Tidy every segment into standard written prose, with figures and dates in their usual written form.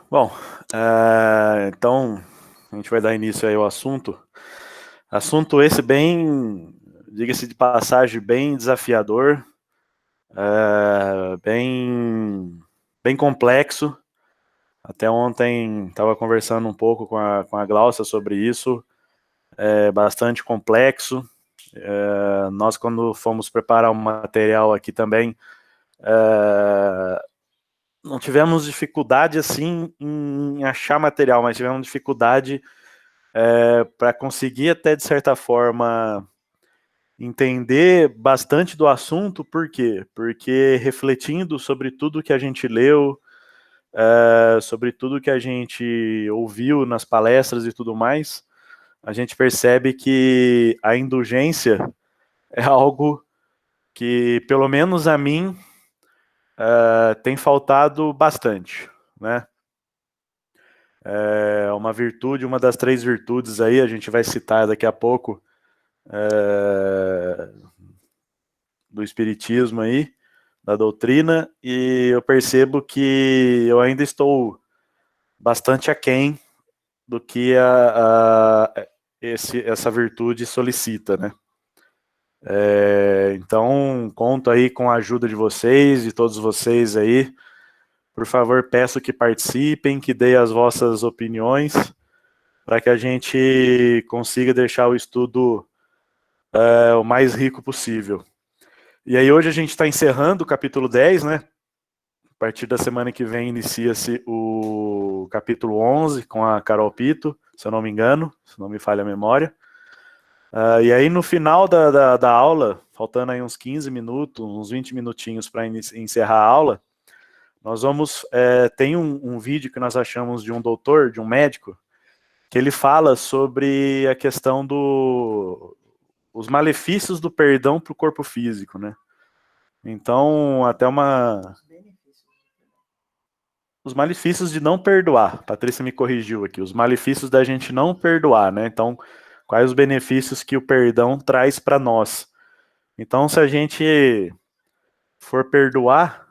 Bom, então a gente vai dar início aí ao assunto. Assunto esse bem, diga-se de passagem, bem desafiador, bem complexo. Até ontem estava conversando um pouco com a Glaucia sobre isso. É bastante complexo. Nós, quando fomos preparar o material aqui também, não tivemos dificuldade assim em achar material, mas tivemos dificuldade para conseguir até de certa forma entender bastante do assunto. Por quê? Porque refletindo sobre tudo que a gente leu, sobre tudo que a gente ouviu nas palestras e tudo mais, a gente percebe que a indulgência é algo que, pelo menos a mim, tem faltado bastante, né? É uma virtude, uma das três virtudes aí, a gente vai citar daqui a pouco, é, do espiritismo aí, da doutrina, e eu percebo que eu ainda estou bastante aquém do que essa virtude solicita, né? Então, conto aí com a ajuda de vocês, de todos vocês aí. Por favor, peço que participem, que deem as vossas opiniões, para que a gente consiga deixar o estudo o mais rico possível. E aí hoje a gente está encerrando o capítulo 10, né? A partir da semana que vem inicia-se o capítulo 11 com a Carol Pito, se eu não me engano, se não me falha a memória. E aí no final da aula, faltando aí uns 15 minutos, uns 20 minutinhos para encerrar a aula, nós vamos, tem um vídeo que nós achamos de um doutor, de um médico, que ele fala sobre a questão os malefícios do perdão para o corpo físico, né? Então, até os malefícios de não perdoar. Patrícia me corrigiu aqui. Os malefícios da gente não perdoar, né? Então, quais os benefícios que o perdão traz para nós? Então, se a gente for perdoar,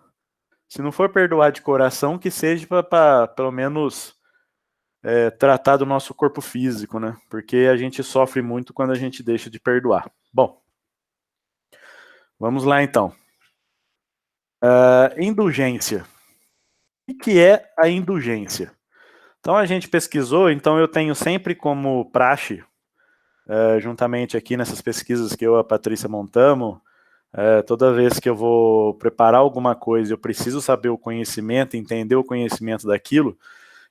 se não for perdoar de coração, que seja para pelo menos tratar do nosso corpo físico, né? Porque a gente sofre muito quando a gente deixa de perdoar. Bom, vamos lá então. Indulgência. O que é a indulgência? Então a gente pesquisou, então eu tenho sempre como praxe, juntamente aqui nessas pesquisas que eu e a Patrícia montamos, toda vez que eu vou preparar alguma coisa, eu preciso saber o conhecimento, entender o conhecimento daquilo,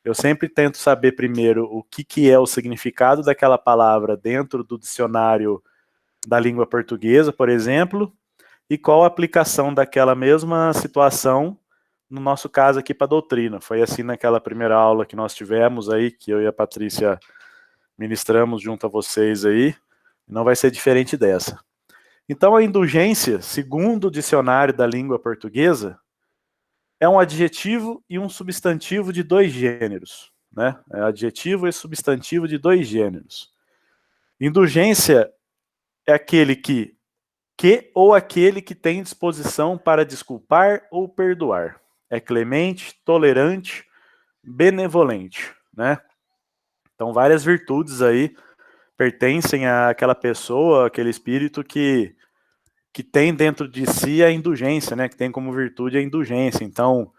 eu sempre tento saber primeiro o que é o significado daquela palavra dentro do dicionário da língua portuguesa, por exemplo, e qual a aplicação daquela mesma situação no nosso caso aqui para a doutrina. Foi assim naquela primeira aula que nós tivemos aí, que eu e a Patrícia ministramos junto a vocês aí, não vai ser diferente dessa. Então a indulgência, segundo o dicionário da língua portuguesa, é um adjetivo e um substantivo de dois gêneros, né? É adjetivo e substantivo de dois gêneros. Indulgência é aquele que ou aquele que tem disposição para desculpar ou perdoar. É clemente, tolerante, benevolente, né? Então várias virtudes aí pertencem àquela pessoa, aquele espírito que tem dentro de si a indulgência, né? Que tem como virtude a indulgência. Então,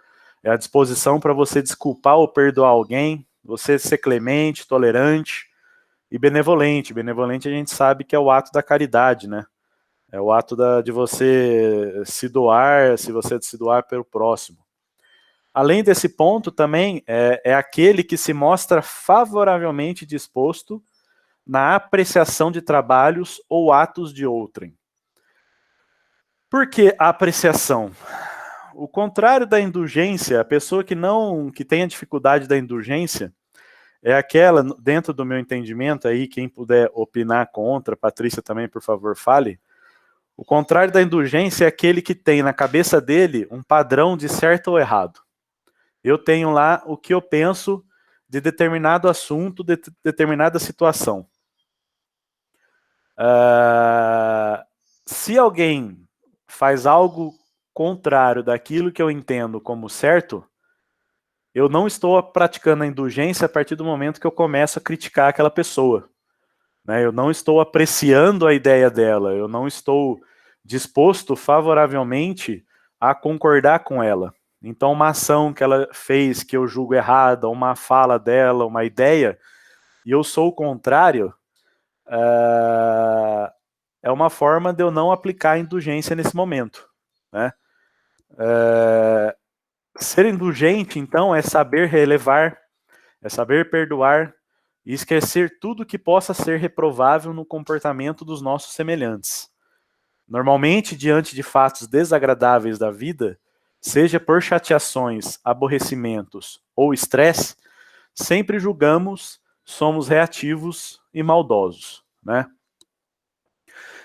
é a disposição para você desculpar ou perdoar alguém, você ser clemente, tolerante e benevolente. Benevolente a gente sabe que é o ato da caridade, né? É o ato de você se doar, se você se doar pelo próximo. Além desse ponto, também é aquele que se mostra favoravelmente disposto na apreciação de trabalhos ou atos de outrem. Por que a apreciação? O contrário da indulgência, a pessoa que tem a dificuldade da indulgência, é aquela, dentro do meu entendimento aí, quem puder opinar contra, Patrícia também, por favor, fale. O contrário da indulgência é aquele que tem na cabeça dele um padrão de certo ou errado. Eu tenho lá o que eu penso de determinado assunto, de determinada situação. Se alguém faz algo contrário daquilo que eu entendo como certo, eu não estou praticando a indulgência a partir do momento que eu começo a criticar aquela pessoa, né? Eu não estou apreciando a ideia dela, eu não estou disposto favoravelmente a concordar com ela. Então, uma ação que ela fez que eu julgo errada, uma fala dela, uma ideia, e eu sou o contrário, é uma forma de eu não aplicar a indulgência nesse momento, né? Ser indulgente, então, é saber relevar, é saber perdoar e esquecer tudo que possa ser reprovável no comportamento dos nossos semelhantes. Normalmente, diante de fatos desagradáveis da vida, seja por chateações, aborrecimentos ou estresse, sempre julgamos, somos reativos e maldosos, né?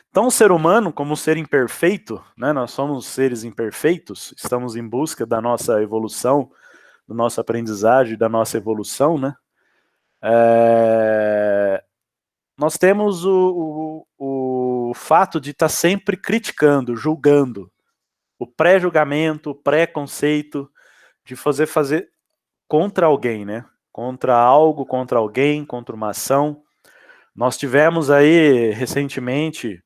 Então, o ser humano, como ser imperfeito, né, nós somos seres imperfeitos, estamos em busca da nossa evolução, do nosso aprendizagem, da nossa evolução, né? Nós temos o fato de estar sempre criticando, julgando, o pré-julgamento, o pré-conceito, de fazer contra alguém, né? Contra algo, contra alguém, contra uma ação. Nós tivemos aí recentemente,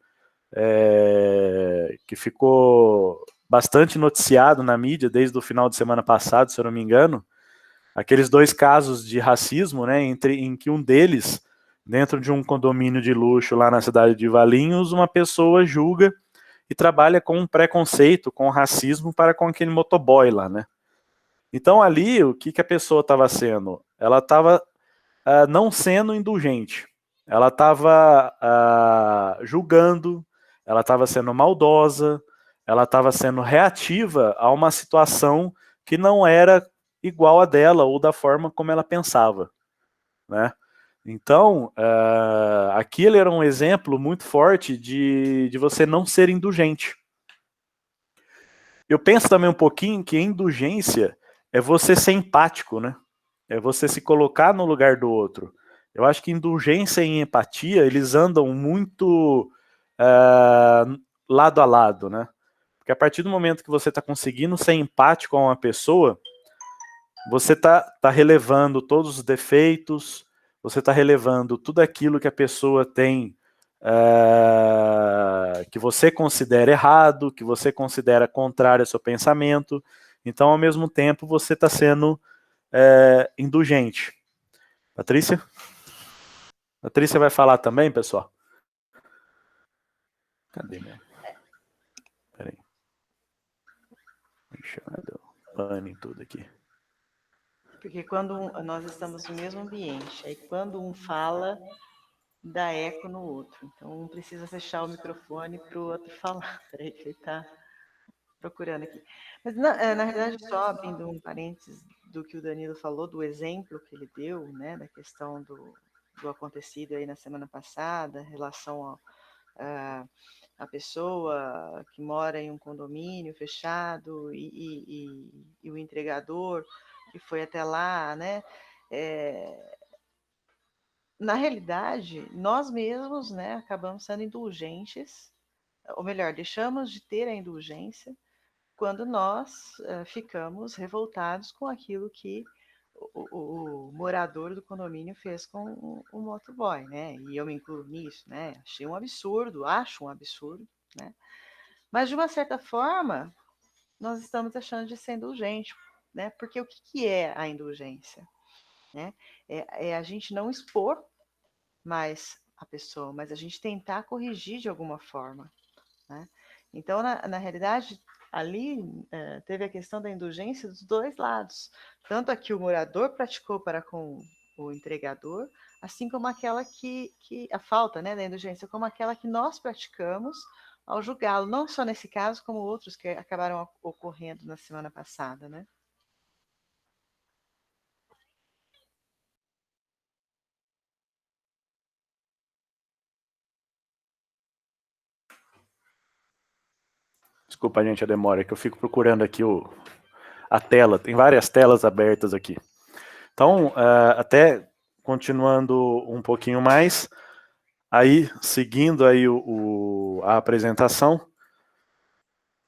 que ficou bastante noticiado na mídia desde o final de semana passado, se eu não me engano, aqueles 2 casos de racismo, né, em que um deles, dentro de um condomínio de luxo lá na cidade de Valinhos, uma pessoa julga e trabalha com um preconceito, com racismo para com aquele motoboy lá, né? Então ali, o que a pessoa estava sendo? Ela estava não sendo indulgente, ela estava julgando, ela estava sendo maldosa, ela estava sendo reativa a uma situação que não era igual a dela ou da forma como ela pensava, né? Então, aqui ele era um exemplo muito forte de você não ser indulgente. Eu penso também um pouquinho que indulgência é você ser empático, né? É você se colocar no lugar do outro. Eu acho que indulgência e empatia, eles andam muito lado a lado, né? Porque a partir do momento que você está conseguindo ser empático a uma pessoa, você está relevando todos os defeitos, você está relevando tudo aquilo que a pessoa tem, que você considera errado, que você considera contrário ao seu pensamento. Então, ao mesmo tempo, você está sendo indulgente. Patrícia? Patrícia vai falar também, pessoal? Cadê mesmo? Peraí. Deu pane em tudo aqui. Porque quando nós estamos no mesmo ambiente, aí quando um fala, dá eco no outro. Então um precisa fechar o microfone para o outro falar. Peraí que ele está procurando aqui. Mas na realidade, só abrindo um parênteses do que o Danilo falou, do exemplo que ele deu, né, da questão do acontecido aí na semana passada, em relação a pessoa que mora em um condomínio fechado e o entregador que foi até lá, né? Na realidade, nós mesmos, né, acabamos sendo indulgentes, ou melhor, deixamos de ter a indulgência quando nós ficamos revoltados com aquilo que o morador do condomínio fez com o motoboy, né? E eu me incluo nisso, né? Achei um absurdo, acho um absurdo, né? Mas de uma certa forma, nós estamos deixando de ser indulgente, né? Porque o que é a indulgência? Né? É a gente não expor mais a pessoa, mas a gente tentar corrigir de alguma forma, né? Então, na realidade, ali teve a questão da indulgência dos 2 lados, tanto a que o morador praticou para com o entregador, assim como aquela que a falta, né, da indulgência, como aquela que nós praticamos ao julgá-lo, não só nesse caso, como outros que acabaram ocorrendo na semana passada, né? Desculpa, gente, a demora, é que eu fico procurando aqui a tela. Tem várias telas abertas aqui. Então, até continuando um pouquinho mais, aí, seguindo aí a apresentação,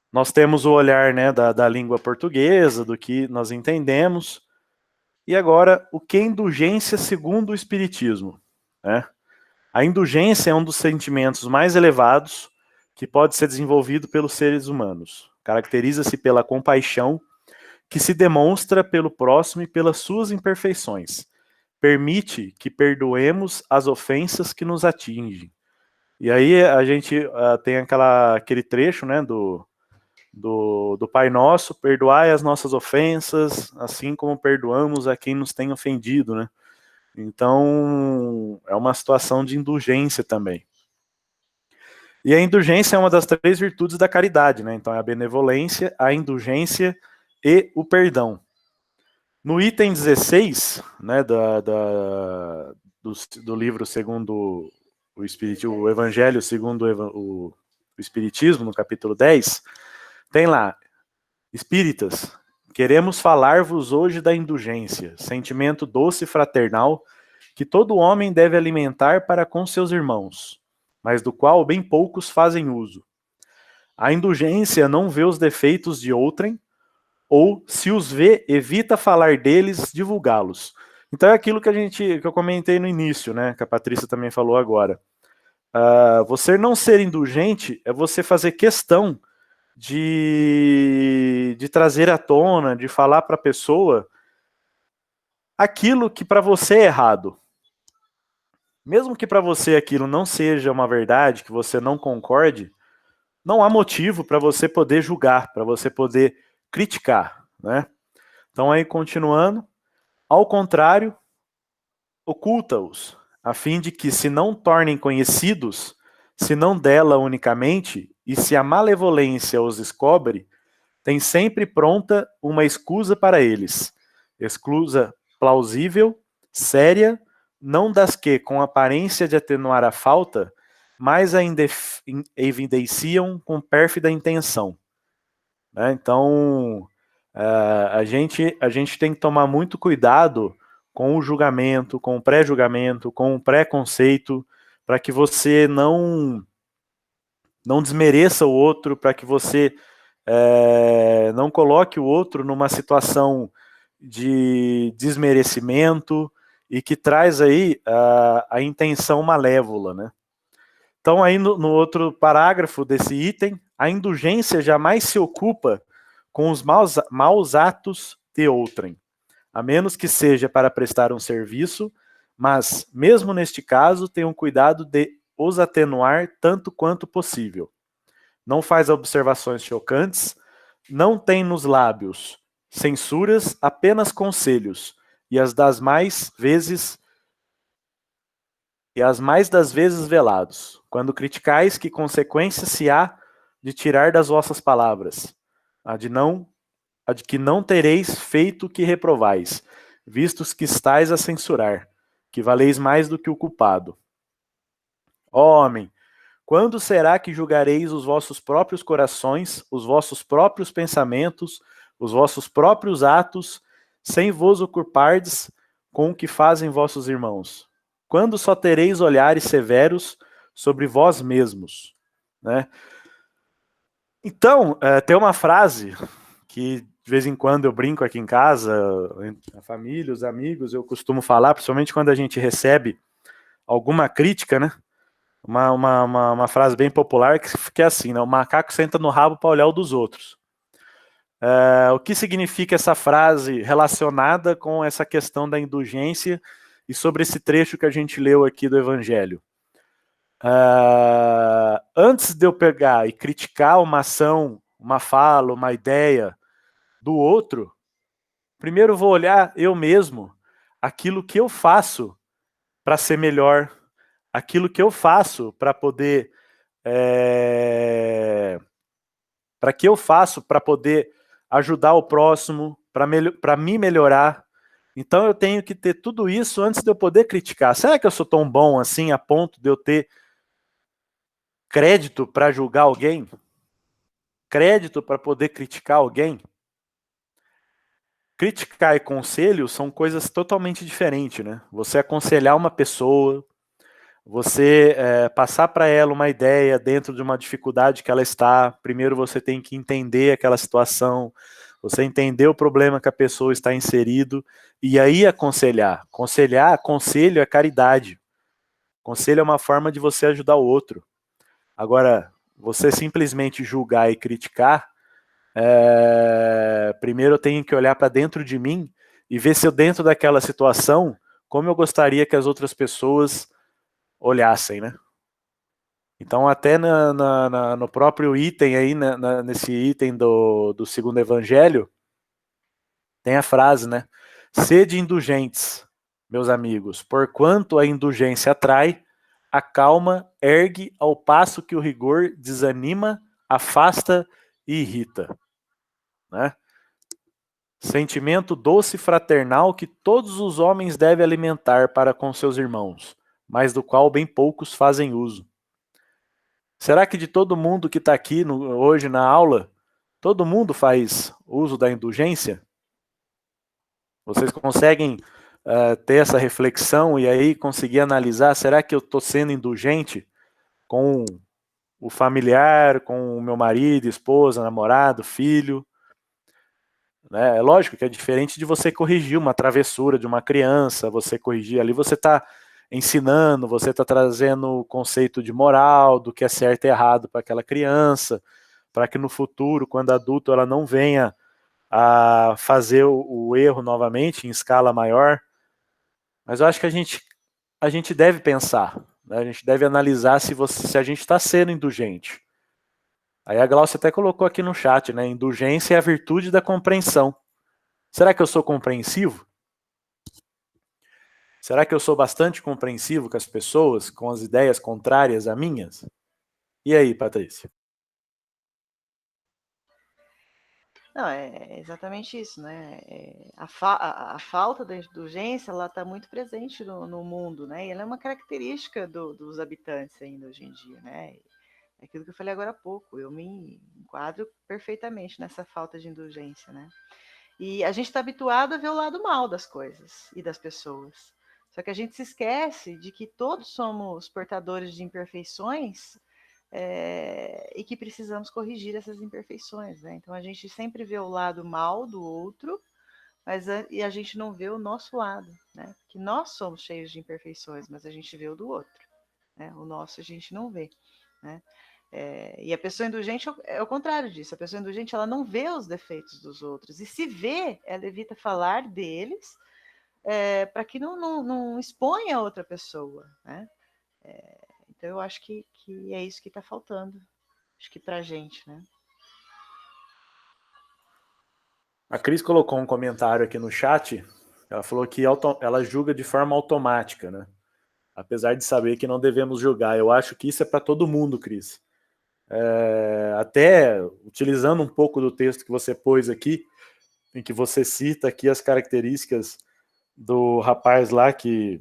nós temos o olhar, né, da língua portuguesa, do que nós entendemos. E agora, o que é indulgência segundo o Espiritismo? Né? A indulgência é um dos sentimentos mais elevados que pode ser desenvolvido pelos seres humanos. Caracteriza-se pela compaixão que se demonstra pelo próximo e pelas suas imperfeições. Permite que perdoemos as ofensas que nos atingem. E aí a gente tem aquele trecho, né, do Pai Nosso: perdoai as nossas ofensas, assim como perdoamos a quem nos tem ofendido, né? Então, é uma situação de indulgência também. E a indulgência é uma das 3 virtudes da caridade, né? Então, é a benevolência, a indulgência e o perdão. No item 16, né, do livro segundo o Evangelho segundo o Espiritismo, no capítulo 10, tem lá: Espíritas, queremos falar-vos hoje da indulgência, sentimento doce e fraternal que todo homem deve alimentar para com seus irmãos, mas do qual bem poucos fazem uso. A indulgência não vê os defeitos de outrem, ou, se os vê, evita falar deles, divulgá-los. Então é aquilo que eu comentei no início, né, que a Patrícia também falou agora. Você não ser indulgente é você fazer questão de trazer à tona, de falar para a pessoa aquilo que para você é errado. Mesmo que para você aquilo não seja uma verdade, que você não concorde, não há motivo para você poder julgar, para você poder criticar, né? Então aí, continuando, ao contrário, oculta-os, a fim de que se não tornem conhecidos, se não dela unicamente, e se a malevolência os descobre, tem sempre pronta uma escusa para eles, escusa plausível, séria, não das que, com aparência de atenuar a falta, mais a evidenciam com pérfida intenção. Né? Então, a gente tem que tomar muito cuidado com o julgamento, com o pré-julgamento, com o preconceito, para que você não desmereça o outro, para que você não coloque o outro numa situação de desmerecimento e que traz aí a intenção malévola, né? Então aí no outro parágrafo desse item, a indulgência jamais se ocupa com os maus atos de outrem, a menos que seja para prestar um serviço, mas, mesmo neste caso, tenham cuidado de os atenuar tanto quanto possível. Não faz observações chocantes, não tem nos lábios censuras, apenas conselhos, e as mais das vezes velados. Quando criticais, que consequência se há de tirar das vossas palavras? A de que não tereis feito o que reprovais, vistos que estais a censurar, que valeis mais do que o culpado. Ó homem, quando será que julgareis os vossos próprios corações, os vossos próprios pensamentos, os vossos próprios atos, sem vos ocupardes com o que fazem vossos irmãos? Quando só tereis olhares severos sobre vós mesmos? Né? Então, tem uma frase que de vez em quando eu brinco aqui em casa, a família, os amigos, eu costumo falar, principalmente quando a gente recebe alguma crítica, né? Uma frase bem popular que é assim, né? O macaco senta no rabo para olhar o dos outros. O que significa essa frase relacionada com essa questão da indulgência e sobre esse trecho que a gente leu aqui do Evangelho? Antes de eu pegar e criticar uma ação, uma fala, uma ideia do outro, primeiro eu vou olhar eu mesmo, aquilo que eu faço para ser melhor, aquilo que eu faço para poder ajudar o próximo, para me melhorar. Então eu tenho que ter tudo isso antes de eu poder criticar. Será que eu sou tão bom assim a ponto de eu ter crédito para julgar alguém? Crédito para poder criticar alguém? Criticar e conselho são coisas totalmente diferentes, né? Você aconselhar uma pessoa, você passar para ela uma ideia dentro de uma dificuldade que ela está. Primeiro você tem que entender aquela situação, você entender o problema que a pessoa está inserido e aí aconselhar. Conselho é caridade. Conselho é uma forma de você ajudar o outro. Agora, você simplesmente julgar e criticar, primeiro eu tenho que olhar para dentro de mim e ver se eu, dentro daquela situação, como eu gostaria que as outras pessoas olhassem, né? Então, até no próprio item aí, nesse item do segundo evangelho, tem a frase, né? Sede indulgentes, meus amigos, porquanto a indulgência atrai, acalma, ergue, ao passo que o rigor desanima, afasta e irrita. Né? Sentimento doce e fraternal que todos os homens devem alimentar para com seus irmãos, mas do qual bem poucos fazem uso. Será que de todo mundo que está aqui hoje na aula, todo mundo faz uso da indulgência? Vocês conseguem ter essa reflexão e aí conseguir analisar, será que eu estou sendo indulgente com o familiar, com o meu marido, esposa, namorado, filho? Né? É lógico que é diferente de você corrigir uma travessura de uma criança, você corrigir ali, você está ensinando, você está trazendo o conceito de moral, do que é certo e errado para aquela criança, para que no futuro, quando adulto, ela não venha a fazer o erro novamente em escala maior. Mas eu acho que a gente deve pensar, né? A gente deve analisar se a gente está sendo indulgente. Aí a Glaucia até colocou aqui no chat, né? Indulgência é a virtude da compreensão. Será que eu sou compreensivo? Será que eu sou bastante compreensivo com as pessoas, com as ideias contrárias a minhas? E aí, Patrícia? Não, é exatamente isso, né? A falta da indulgência, ela está muito presente no mundo, né? E ela é uma característica dos habitantes ainda hoje em dia, né? É aquilo que eu falei agora há pouco, eu me enquadro perfeitamente nessa falta de indulgência, né? E a gente está habituado a ver o lado mal das coisas e das pessoas. Só que a gente se esquece de que todos somos portadores de imperfeições e que precisamos corrigir essas imperfeições, né? Então a gente sempre vê o lado mal do outro, e a gente não vê o nosso lado, né? Que nós somos cheios de imperfeições, mas a gente vê o do outro, né? O nosso a gente não vê, né? E a pessoa indulgente é o contrário disso. A pessoa indulgente, ela não vê os defeitos dos outros, e se vê, ela evita falar deles, para que não exponha a outra pessoa, né? Então eu acho que é isso que está faltando, acho que para a gente, né? A Cris colocou um comentário aqui no chat. Ela falou que ela julga de forma automática, né? Apesar de saber que não devemos julgar. Eu acho que isso é para todo mundo, Cris. Até utilizando um pouco do texto que você pôs aqui, em que você cita aqui as características do rapaz lá que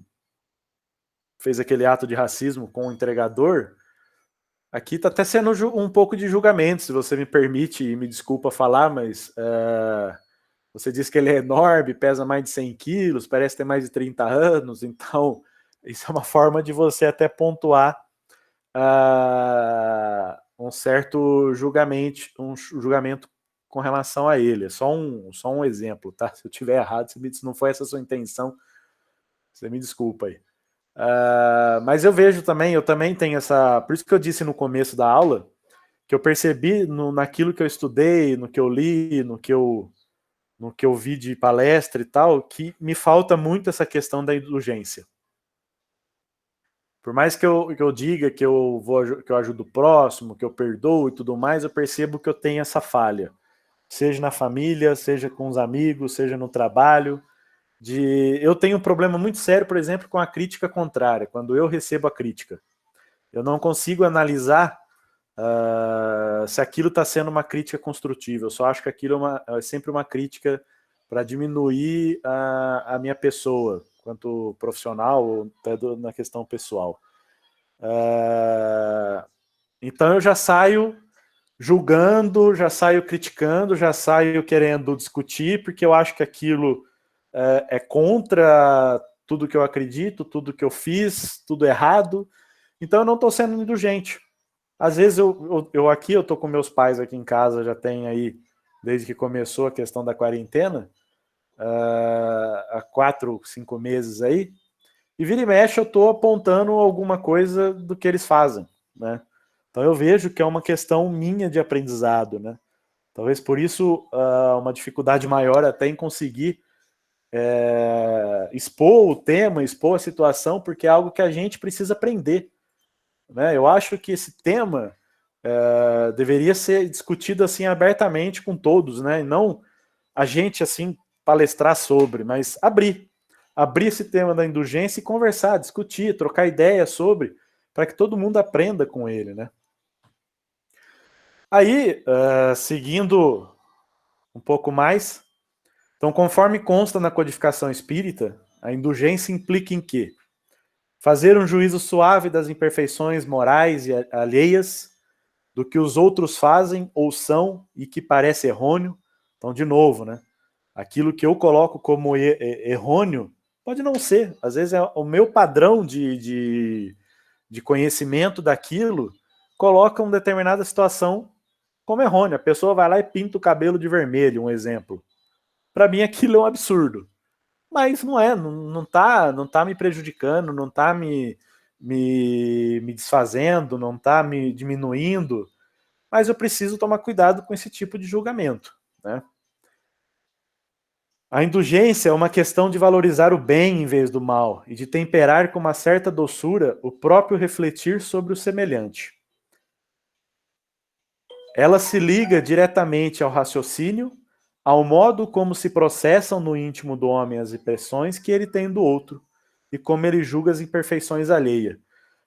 fez aquele ato de racismo com o entregador. Aqui está até sendo um pouco de julgamento, se você me permite, e me desculpa falar, mas você disse que ele é enorme, pesa mais de 100 quilos, parece ter mais de 30 anos, então isso é uma forma de você até pontuar um certo julgamento com relação a ele. É só um exemplo, tá? Se eu estiver errado, se não foi essa a sua intenção, você me desculpa aí. Mas eu vejo também, eu também tenho essa... Por isso que eu disse no começo da aula, que eu percebi naquilo que eu estudei, no que eu li, no que eu vi de palestra e tal, que me falta muito essa questão da indulgência. Por mais que eu diga que eu ajudo o próximo, que eu perdoo e tudo mais, eu percebo que eu tenho essa falha. Seja na família, seja com os amigos, seja no trabalho. Eu tenho um problema muito sério, por exemplo, com a crítica contrária, quando eu recebo a crítica. Eu não consigo analisar se aquilo está sendo uma crítica construtiva. Eu só acho que aquilo é sempre uma crítica para diminuir a minha pessoa, quanto profissional ou até na questão pessoal. Então eu já saio julgando, já saio criticando, já saio querendo discutir, porque eu acho que aquilo é contra tudo que eu acredito, tudo que eu fiz, tudo errado. Então eu não estou sendo indulgente. Às vezes eu tô com meus pais aqui em casa, já tem aí desde que começou a questão da quarentena, há 4, 5 meses aí, e vira e mexe eu estou apontando alguma coisa do que eles fazem, né? Então eu vejo que é uma questão minha de aprendizado, né? Talvez por isso uma dificuldade maior até em conseguir expor o tema, expor a situação, porque é algo que a gente precisa aprender, né? Eu acho que esse tema deveria ser discutido assim abertamente com todos, né? E não a gente assim palestrar sobre, mas abrir esse tema da indulgência e conversar, discutir, trocar ideias sobre, para que todo mundo aprenda com ele, né? Aí, seguindo um pouco mais, então, conforme consta na codificação espírita, a indulgência implica em quê? Fazer um juízo suave das imperfeições morais e alheias, do que os outros fazem ou são e que parece errôneo. Então, de novo, né? Aquilo que eu coloco como errôneo pode não ser. Às vezes é o meu padrão de conhecimento daquilo coloca uma determinada situação como errônea. A pessoa vai lá e pinta o cabelo de vermelho, um exemplo. Para mim aquilo é um absurdo. Mas não é, não tá me prejudicando, não tá me desfazendo, não tá me diminuindo, mas eu preciso tomar cuidado com esse tipo de julgamento, né? A indulgência é uma questão de valorizar o bem em vez do mal e de temperar com uma certa doçura o próprio refletir sobre o semelhante. Ela se liga diretamente ao raciocínio, ao modo como se processam no íntimo do homem as impressões que ele tem do outro e como ele julga as imperfeições alheias.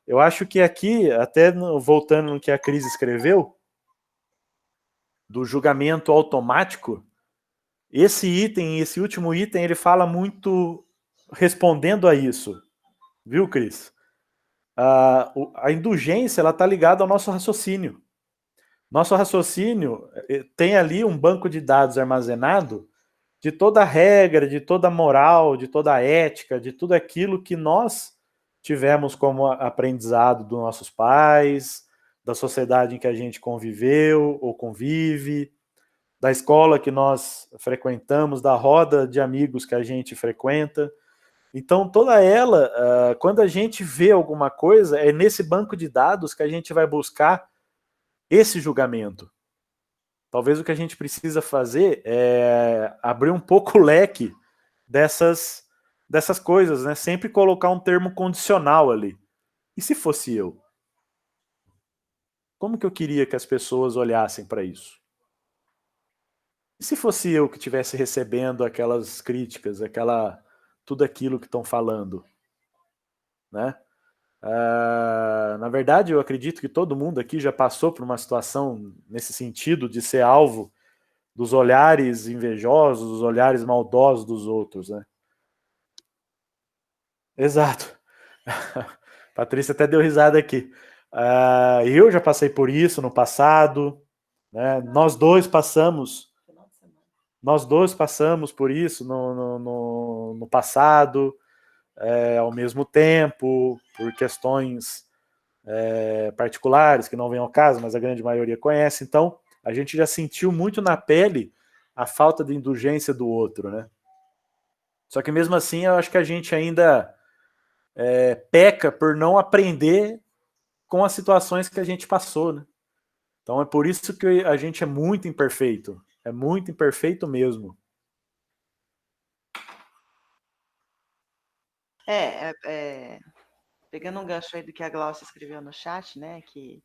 Eu acho que aqui, até voltando no que a Cris escreveu, do julgamento automático, esse item, esse último item, ele fala muito respondendo a isso. Viu, Cris? A indulgência, ela está ligada ao nosso raciocínio. Nosso raciocínio tem ali um banco de dados armazenado de toda a regra, de toda a moral, de toda a ética, de tudo aquilo que nós tivemos como aprendizado dos nossos pais, da sociedade em que a gente conviveu ou convive, da escola que nós frequentamos, da roda de amigos que a gente frequenta. Então, toda ela, quando a gente vê alguma coisa, é nesse banco de dados que a gente vai buscar esse julgamento. Talvez o que a gente precisa fazer é abrir um pouco o leque dessas coisas, né? Sempre colocar um termo condicional ali. E se fosse eu? Como que eu queria que as pessoas olhassem para isso? E se fosse eu que estivesse recebendo aquelas críticas, tudo aquilo que estão falando, né? Na verdade, eu acredito que todo mundo aqui já passou por uma situação nesse sentido de ser alvo dos olhares invejosos, dos olhares maldosos dos outros, né? Exato. Patrícia até deu risada aqui. Eu já passei por isso no passado, né? Nós dois passamos por isso no passado, ao mesmo tempo, por questões particulares que não vêm ao caso, mas a grande maioria conhece. Então, a gente já sentiu muito na pele a falta de indulgência do outro, né? Só que mesmo assim, eu acho que a gente ainda peca por não aprender com as situações que a gente passou, né? Então é por isso que a gente é muito imperfeito mesmo. Pegando um gancho aí do que a Glaucia escreveu no chat, né, que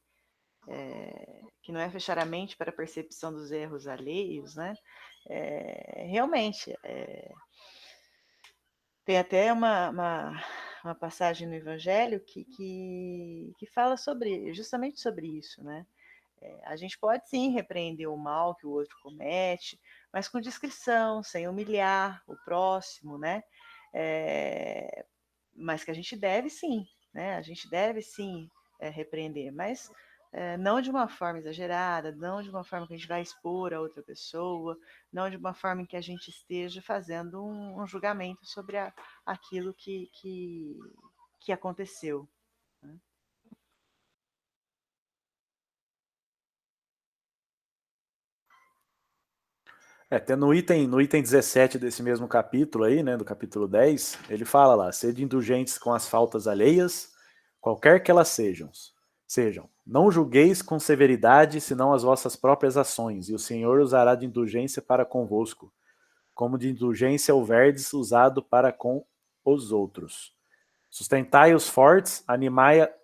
não é fechar a mente para a percepção dos erros alheios, né? Realmente, tem até uma passagem no Evangelho que fala justamente sobre isso, né? A gente pode sim repreender o mal que o outro comete, mas com discrição, sem humilhar o próximo, né? Mas que a gente deve sim, né? A gente deve sim repreender, mas não de uma forma exagerada, não de uma forma que a gente vai expor a outra pessoa, não de uma forma em que a gente esteja fazendo um julgamento sobre aquilo que aconteceu. Né? Até no item 17 desse mesmo capítulo aí, né, do capítulo 10, ele fala lá, sede indulgentes com as faltas alheias, qualquer que elas sejam. Não julgueis com severidade, senão as vossas próprias ações, e o Senhor usará de indulgência para convosco, como de indulgência houverdes usado para com os outros. Sustentai os fortes,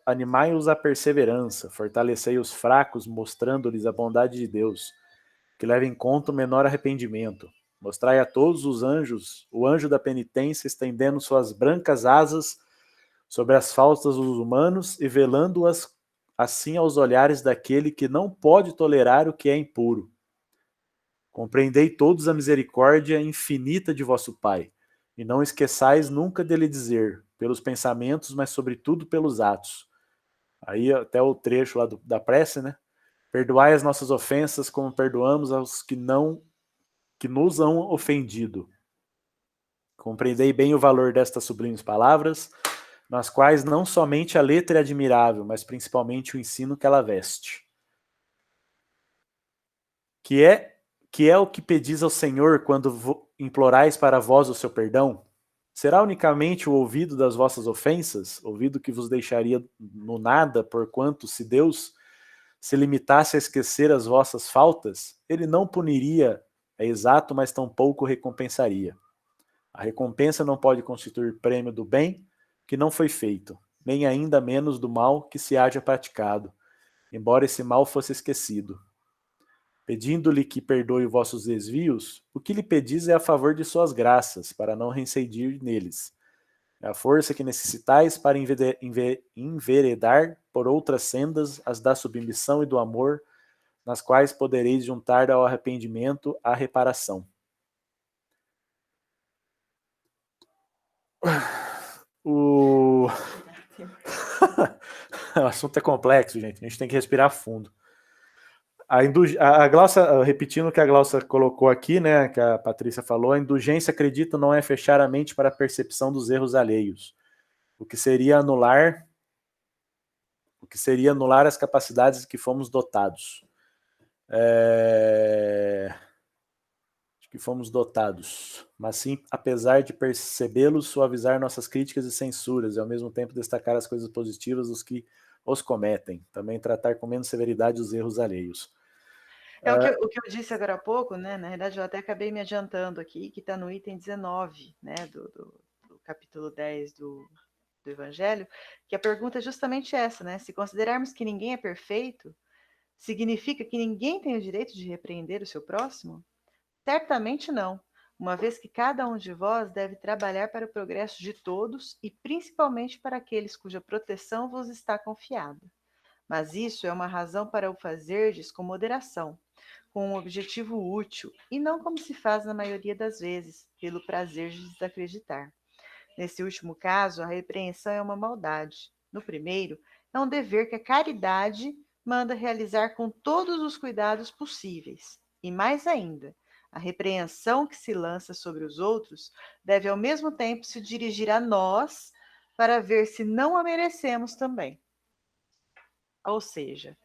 animai-os à perseverança, fortalecei os fracos, mostrando-lhes a bondade de Deus, que leva em conta o menor arrependimento. Mostrai a todos os anjos o anjo da penitência estendendo suas brancas asas sobre as faltas dos humanos e velando-as assim aos olhares daquele que não pode tolerar o que é impuro. Compreendei todos a misericórdia infinita de vosso Pai, e não esqueçais nunca dele dizer, pelos pensamentos, mas sobretudo pelos atos. Aí até o trecho lá da prece, né? Perdoai as nossas ofensas como perdoamos aos que nos hão ofendido. Compreendei bem o valor destas sublimes palavras, nas quais não somente a letra é admirável, mas principalmente o ensino que ela veste. Que é o que pedis ao Senhor quando implorais para vós o seu perdão? Será unicamente o ouvido das vossas ofensas, ouvido que vos deixaria no nada, porquanto se Deus se limitasse a esquecer as vossas faltas, ele não puniria, é exato, mas tampouco recompensaria. A recompensa não pode constituir prêmio do bem que não foi feito, nem ainda menos do mal que se haja praticado, embora esse mal fosse esquecido. Pedindo-lhe que perdoe vossos desvios, o que lhe pedis é a favor de suas graças, para não reincidir neles. É a força que necessitais para enveredar por outras sendas, as da submissão e do amor, nas quais podereis juntar ao arrependimento a reparação. O assunto é complexo, gente. A gente tem que respirar fundo. A Glaucia, repetindo o que a Glaucia colocou aqui, né, que a Patrícia falou, a indulgência, acredito, não é fechar a mente para a percepção dos erros alheios, o que seria anular as capacidades que fomos dotados. Mas sim, apesar de percebê-los, suavizar nossas críticas e censuras, e ao mesmo tempo destacar as coisas positivas dos que os cometem, também tratar com menos severidade os erros alheios. O que eu disse agora há pouco, né? Na verdade, eu até acabei me adiantando aqui, que está no item 19, né, do capítulo 10 do Evangelho, que a pergunta é justamente essa, né? Se considerarmos que ninguém é perfeito, significa que ninguém tem o direito de repreender o seu próximo? Certamente não, uma vez que cada um de vós deve trabalhar para o progresso de todos e principalmente para aqueles cuja proteção vos está confiada. Mas isso é uma razão para o fazerdes com moderação, com um objetivo útil, e não como se faz na maioria das vezes, pelo prazer de desacreditar. Nesse último caso, a repreensão é uma maldade. No primeiro, é um dever que a caridade manda realizar com todos os cuidados possíveis. E mais ainda, a repreensão que se lança sobre os outros deve ao mesmo tempo se dirigir a nós para ver se não a merecemos também. Ou seja,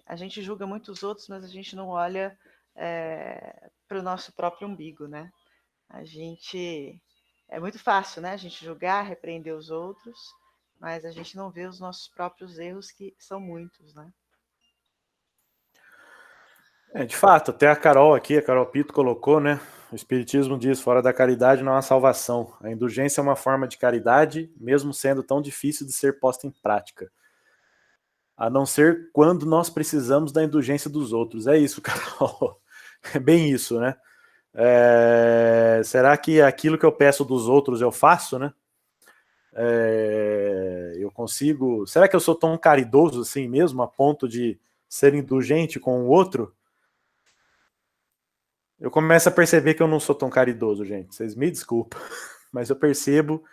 a gente julga muito os outros, mas a gente não olha para o nosso próprio umbigo, né? A gente... É muito fácil, né? A gente julgar, repreender os outros, mas a gente não vê os nossos próprios erros, que são muitos, né? De fato, até a Carol Pito colocou, né? O Espiritismo diz, fora da caridade não há salvação. A indulgência é uma forma de caridade, mesmo sendo tão difícil de ser posta em prática. A não ser quando nós precisamos da indulgência dos outros. É isso, Carol. É bem isso, né? Será que aquilo que eu peço dos outros eu faço, né? Eu consigo... Será que eu sou tão caridoso assim mesmo, a ponto de ser indulgente com o outro? Eu começo a perceber que eu não sou tão caridoso, gente. Vocês me desculpam, mas eu percebo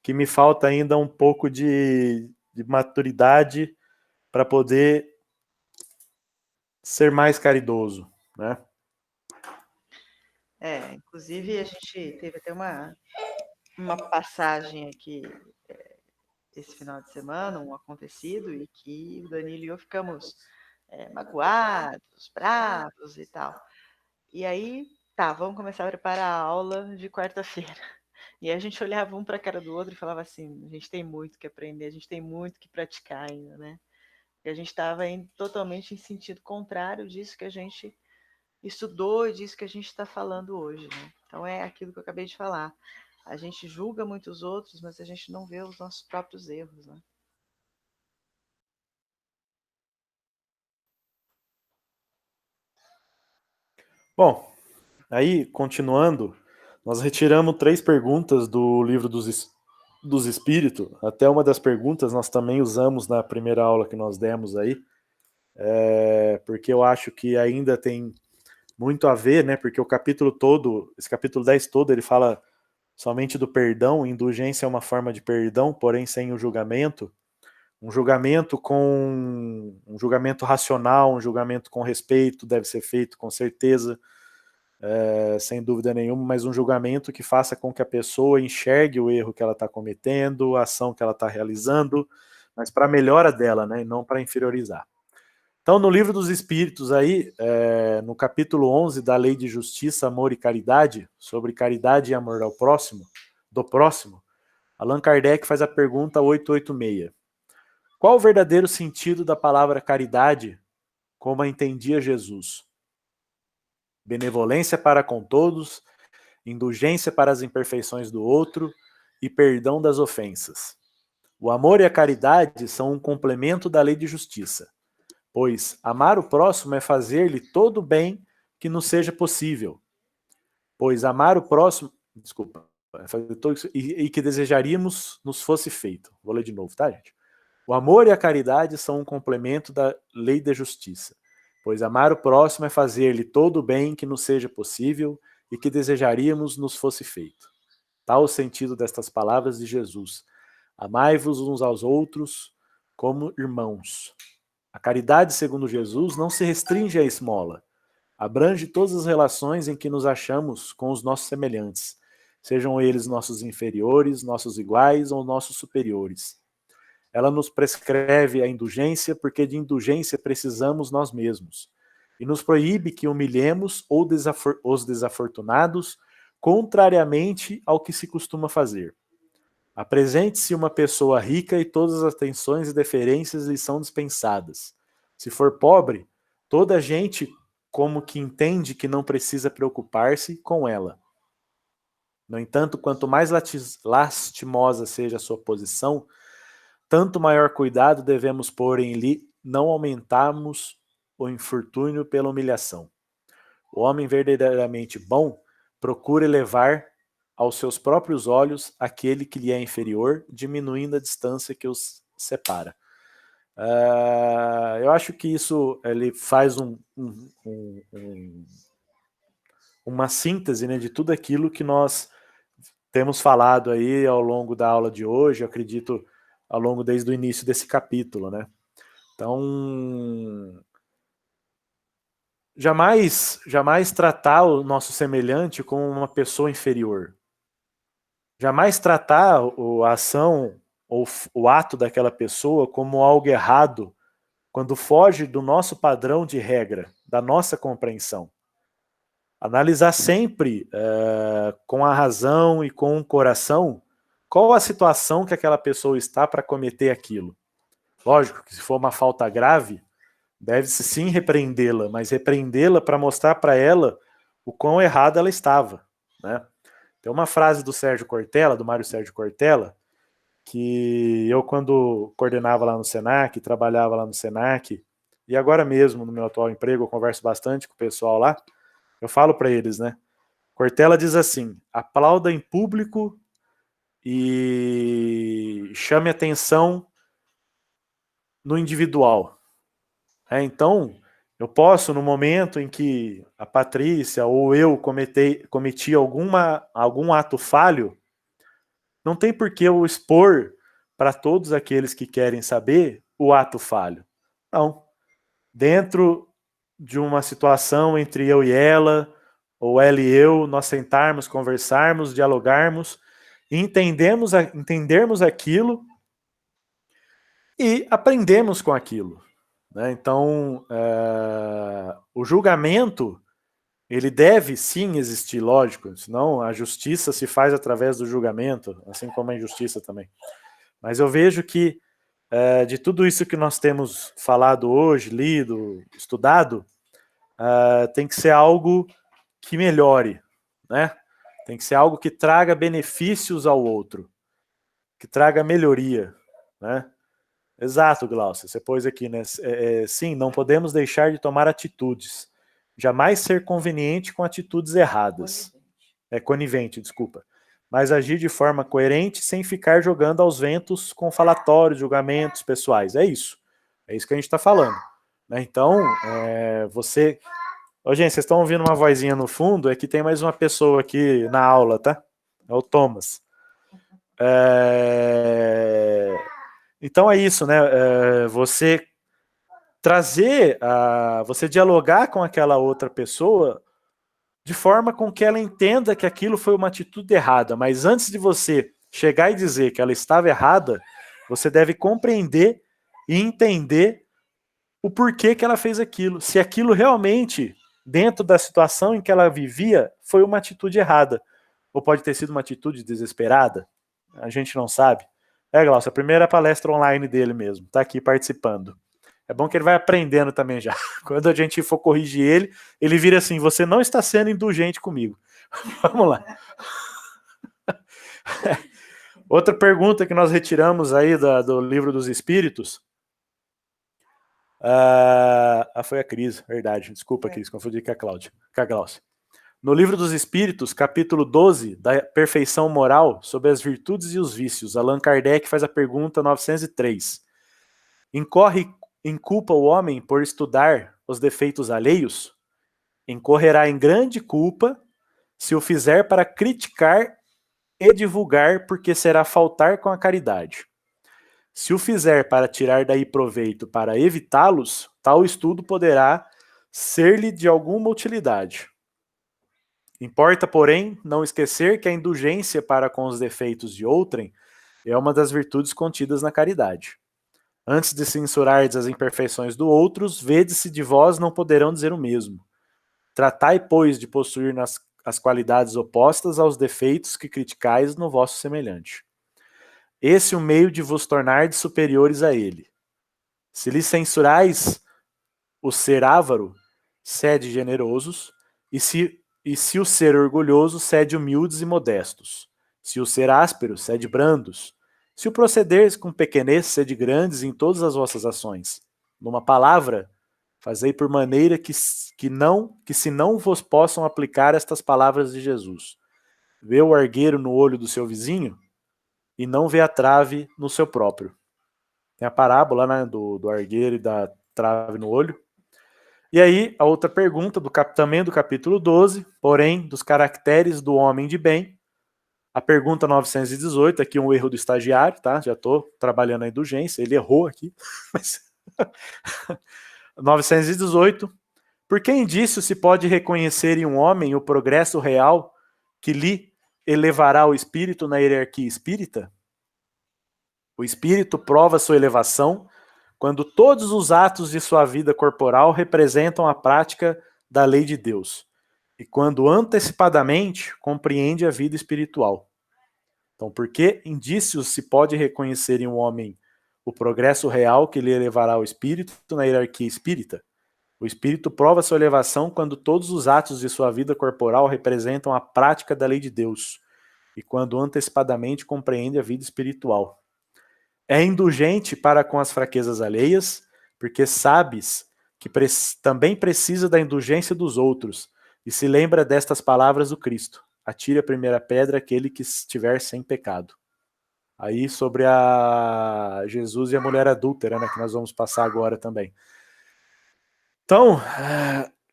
que me falta ainda um pouco de maturidade para poder ser mais caridoso, né? Inclusive a gente teve até uma passagem aqui esse final de semana, um acontecido, e que o Danilo e eu ficamos magoados, bravos e tal. E aí, tá, vamos começar a preparar a aula de quarta-feira. E a gente olhava um para a cara do outro e falava assim: a gente tem muito que aprender, a gente tem muito que praticar ainda, né? E a gente estava indo totalmente em sentido contrário disso que a gente estudou e disso que a gente está falando hoje, né? Então é aquilo que eu acabei de falar. A gente julga muitos outros, mas a gente não vê os nossos próprios erros, né? Bom, aí, continuando, nós retiramos 3 perguntas do livro dos Espíritos. Até uma das perguntas nós também usamos na primeira aula que nós demos aí, porque eu acho que ainda tem muito a ver, né? Porque o capítulo todo, esse capítulo 10 todo, ele fala somente do perdão. Indulgência é uma forma de perdão, porém sem o julgamento. Um julgamento com um julgamento racional, um julgamento com respeito deve ser feito com certeza, sem dúvida nenhuma, mas um julgamento que faça com que a pessoa enxergue o erro que ela está cometendo, a ação que ela está realizando, mas para a melhora dela, né, e não para inferiorizar. Então, no livro dos Espíritos aí, no capítulo 11 da Lei de Justiça, Amor e Caridade, sobre caridade e amor ao próximo, do próximo, Allan Kardec faz a pergunta 886. Qual o verdadeiro sentido da palavra caridade, como a entendia Jesus? Benevolência para com todos, indulgência para as imperfeições do outro e perdão das ofensas. O amor e a caridade são um complemento da lei de justiça, pois amar o próximo é fazer-lhe todo o bem que nos seja possível. Pois amar o próximo, desculpa, e que desejaríamos nos fosse feito. Vou ler de novo, tá, gente? O amor e a caridade são um complemento da lei da justiça, pois amar o próximo é fazer-lhe todo o bem que nos seja possível e que desejaríamos nos fosse feito. Tal o sentido destas palavras de Jesus. Amai-vos uns aos outros como irmãos. A caridade, segundo Jesus, não se restringe à esmola. Abrange todas as relações em que nos achamos com os nossos semelhantes, sejam eles nossos inferiores, nossos iguais ou nossos superiores. Ela nos prescreve a indulgência, porque de indulgência precisamos nós mesmos. E nos proíbe que humilhemos os desafortunados, contrariamente ao que se costuma fazer. Apresente-se uma pessoa rica e todas as atenções e deferências lhe são dispensadas. Se for pobre, toda a gente como que entende que não precisa preocupar-se com ela. No entanto, quanto mais lastimosa seja a sua posição, tanto maior cuidado devemos pôr em lhe não aumentarmos o infortúnio pela humilhação. O homem verdadeiramente bom procura elevar aos seus próprios olhos aquele que lhe é inferior, diminuindo a distância que os separa. Eu acho que isso ele faz uma síntese, né, de tudo aquilo que nós temos falado aí ao longo da aula de hoje, eu acredito ao longo desde o início desse capítulo, né? Então, jamais tratar o nosso semelhante como uma pessoa inferior. Jamais tratar a ação ou o ato daquela pessoa como algo errado quando foge do nosso padrão de regra, da nossa compreensão. Analisar sempre com a razão e com o coração qual a situação que aquela pessoa está para cometer aquilo. Lógico que se for uma falta grave, deve-se sim repreendê-la, mas repreendê-la para mostrar para ela o quão errada ela estava, né? Tem uma frase do Sérgio Cortella, do Mário Sérgio Cortella, que eu quando coordenava lá no Senac, trabalhava lá no Senac, e agora mesmo no meu atual emprego eu converso bastante com o pessoal lá, eu falo para eles, né? Cortella diz assim: aplauda em público e chame atenção no individual. Então, eu posso, no momento em que a Patrícia ou eu cometi algum ato falho, não tem por que eu expor para todos aqueles que querem saber o ato falho. Não. Dentro de uma situação entre eu e ela, ou ela e eu, nós sentarmos, conversarmos, dialogarmos, entendermos aquilo e aprendemos com aquilo. Né? Então, o julgamento Ele deve sim existir, lógico, senão a justiça se faz através do julgamento, assim como a injustiça também. Mas eu vejo que de tudo isso que nós temos falado hoje, lido, estudado, tem que ser algo que melhore, né? Tem que ser algo que traga benefícios ao outro, que traga melhoria, né? Exato, Glaucia, você pôs aqui, né? Sim, não podemos deixar de tomar atitudes. Jamais ser conveniente com atitudes erradas. Conivente, desculpa. Mas agir de forma coerente sem ficar jogando aos ventos com falatórios, julgamentos pessoais. É isso. É isso que a gente está falando. Então, você... Ô, gente, vocês estão ouvindo uma vozinha no fundo? É que tem mais uma pessoa aqui na aula, tá? É o Thomas. Então é isso, né? Você trazer, você dialogar com aquela outra pessoa de forma com que ela entenda que aquilo foi uma atitude errada. Mas antes de você chegar e dizer que ela estava errada, você deve compreender e entender o porquê que ela fez aquilo. Se aquilo realmente, dentro da situação em que ela vivia, foi uma atitude errada. Ou pode ter sido uma atitude desesperada. A gente não sabe. Glaucio, a primeira palestra online dele mesmo. Tá aqui participando. É bom que ele vai aprendendo também já. Quando a gente for corrigir ele, ele vira assim, você não está sendo indulgente comigo. Vamos lá. Outra pergunta que nós retiramos aí do Livro dos Espíritos. Foi a Cris, verdade. Desculpa, Cris, confundi com a Cláudia. Com a Glaucia. No Livro dos Espíritos, capítulo 12, da perfeição moral, sobre as virtudes e os vícios, Allan Kardec faz a pergunta 903. Inculpa o homem por estudar os defeitos alheios? Incorrerá em grande culpa se o fizer para criticar e divulgar, porque será faltar com a caridade. Se o fizer para tirar daí proveito para evitá-los, tal estudo poderá ser-lhe de alguma utilidade. Importa, porém, não esquecer que a indulgência para com os defeitos de outrem é uma das virtudes contidas na caridade. Antes de censurardes as imperfeições do outros, vede-se de vós não poderão dizer o mesmo. Tratai, pois, de possuir as qualidades opostas aos defeitos que criticais no vosso semelhante. Esse é o meio de vos tornardes superiores a ele. Se lhe censurais o ser avaro, sede generosos, e se o ser orgulhoso, sede humildes e modestos. Se o ser áspero, sede brandos. Se o procederes com pequenez, sede grandes em todas as vossas ações. Numa palavra, fazei por maneira que se não vos possam aplicar estas palavras de Jesus. Vê o argueiro no olho do seu vizinho e não vê a trave no seu próprio. Tem a parábola, né, do argueiro e da trave no olho. E aí, a outra pergunta, também do capítulo 12, porém, dos caracteres do homem de bem. A pergunta 918, aqui um erro do estagiário, tá? Já estou trabalhando na indulgência, ele errou aqui. Mas... 918. Por que indício se pode reconhecer em um homem o progresso real que lhe elevará o espírito na hierarquia espírita? O espírito prova sua elevação quando todos os atos de sua vida corporal representam a prática da lei de Deus, e quando antecipadamente compreende a vida espiritual. Então, por que indícios se pode reconhecer em um homem o progresso real que lhe elevará o espírito na hierarquia espírita? O espírito prova sua elevação quando todos os atos de sua vida corporal representam a prática da lei de Deus, e quando antecipadamente compreende a vida espiritual. É indulgente para com as fraquezas alheias, porque sabes que também precisa da indulgência dos outros, e se lembra destas palavras do Cristo: atire a primeira pedra aquele que estiver sem pecado. Aí sobre a Jesus e a mulher adúltera, né, que nós vamos passar agora também. Então,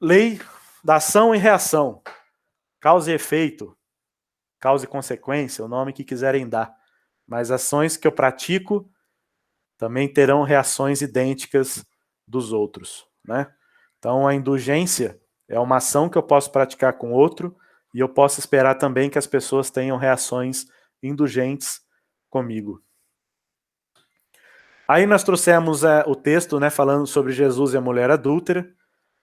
lei da ação e reação, causa e efeito, causa e consequência, o nome que quiserem dar. Mas ações que eu pratico também terão reações idênticas dos outros, né? Então a indulgência é uma ação que eu posso praticar com outro e eu posso esperar também que as pessoas tenham reações indulgentes comigo. Aí nós trouxemos o texto, né, falando sobre Jesus e a mulher adúltera.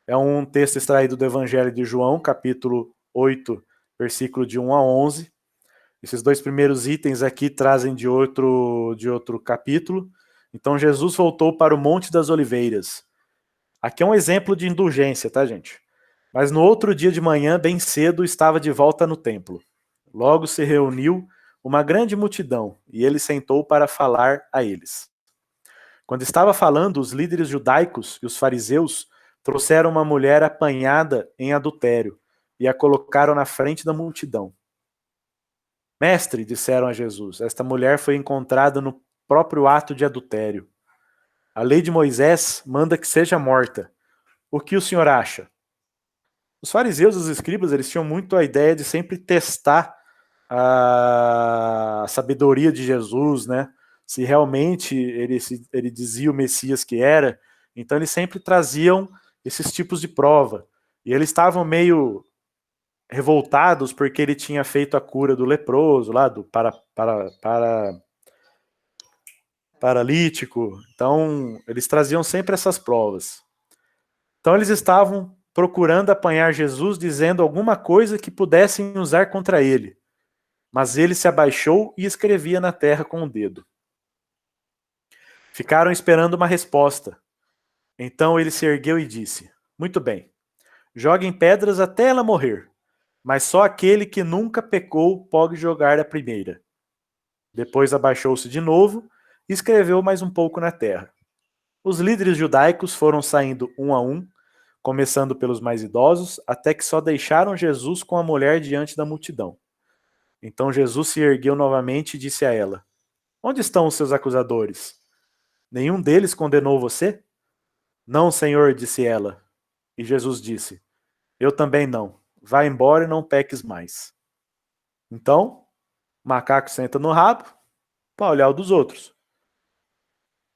É um texto extraído do Evangelho de João, capítulo 8, versículo de 1 a 11. Esses dois primeiros itens aqui trazem de outro capítulo. Então, Jesus voltou para o Monte das Oliveiras. Aqui é um exemplo de indulgência, tá, gente? Mas no outro dia de manhã, bem cedo, estava de volta no templo. Logo se reuniu uma grande multidão, e ele sentou para falar a eles. Quando estava falando, os líderes judaicos e os fariseus trouxeram uma mulher apanhada em adultério e a colocaram na frente da multidão. Mestre, disseram a Jesus, esta mulher foi encontrada no próprio ato de adultério. A lei de Moisés manda que seja morta. O que o senhor acha? Os fariseus e os escribas, eles tinham muito a ideia de sempre testar a sabedoria de Jesus, né? Se realmente ele dizia o Messias que era. Então eles sempre traziam esses tipos de prova. E eles estavam meio revoltados porque ele tinha feito a cura do leproso, lá do paralítico. Então eles traziam sempre essas provas. Então eles estavam procurando apanhar Jesus, dizendo alguma coisa que pudessem usar contra ele. Mas ele se abaixou e escrevia na terra com o dedo. Ficaram esperando uma resposta. Então ele se ergueu e disse, muito bem, joguem pedras até ela morrer, mas só aquele que nunca pecou pode jogar a primeira. Depois abaixou-se de novo e escreveu mais um pouco na terra. Os líderes judaicos foram saindo um a um, começando pelos mais idosos, até que só deixaram Jesus com a mulher diante da multidão. Então Jesus se ergueu novamente e disse a ela, onde estão os seus acusadores? Nenhum deles condenou você? Não, Senhor, disse ela. E Jesus disse, eu também não. Vá embora e não peques mais. Então, o macaco senta no rabo para olhar o dos outros.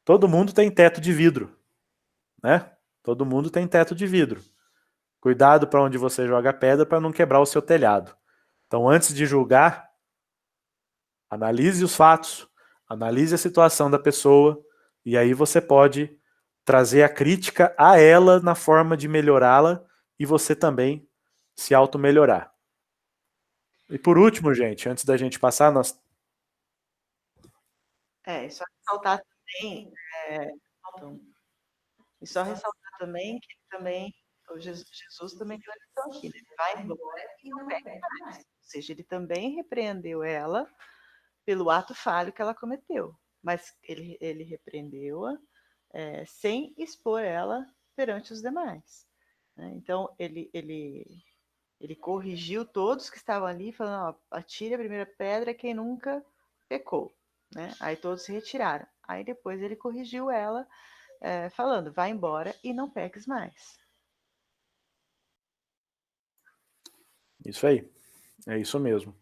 Todo mundo tem teto de vidro, né? Todo mundo tem teto de vidro. Cuidado para onde você joga a pedra para não quebrar o seu telhado. Então, antes de julgar, analise os fatos, analise a situação da pessoa, e aí você pode trazer a crítica a ela na forma de melhorá-la e você também se auto-melhorar. E por último, gente, antes da gente passar, nós... Só ressaltar também, e só ressaltar também que também, o Jesus também deu a lição aqui, né? Vai embora e não pegue mais. Ou seja, ele também repreendeu ela pelo ato falho que ela cometeu, mas ele repreendeu-a sem expor ela perante os demais. Né? Então, ele corrigiu todos que estavam ali, falando, ó, atire a primeira pedra quem nunca pecou. Né? Aí todos se retiraram. Aí depois ele corrigiu ela, falando, vai embora e não peques mais. Isso aí, é isso mesmo.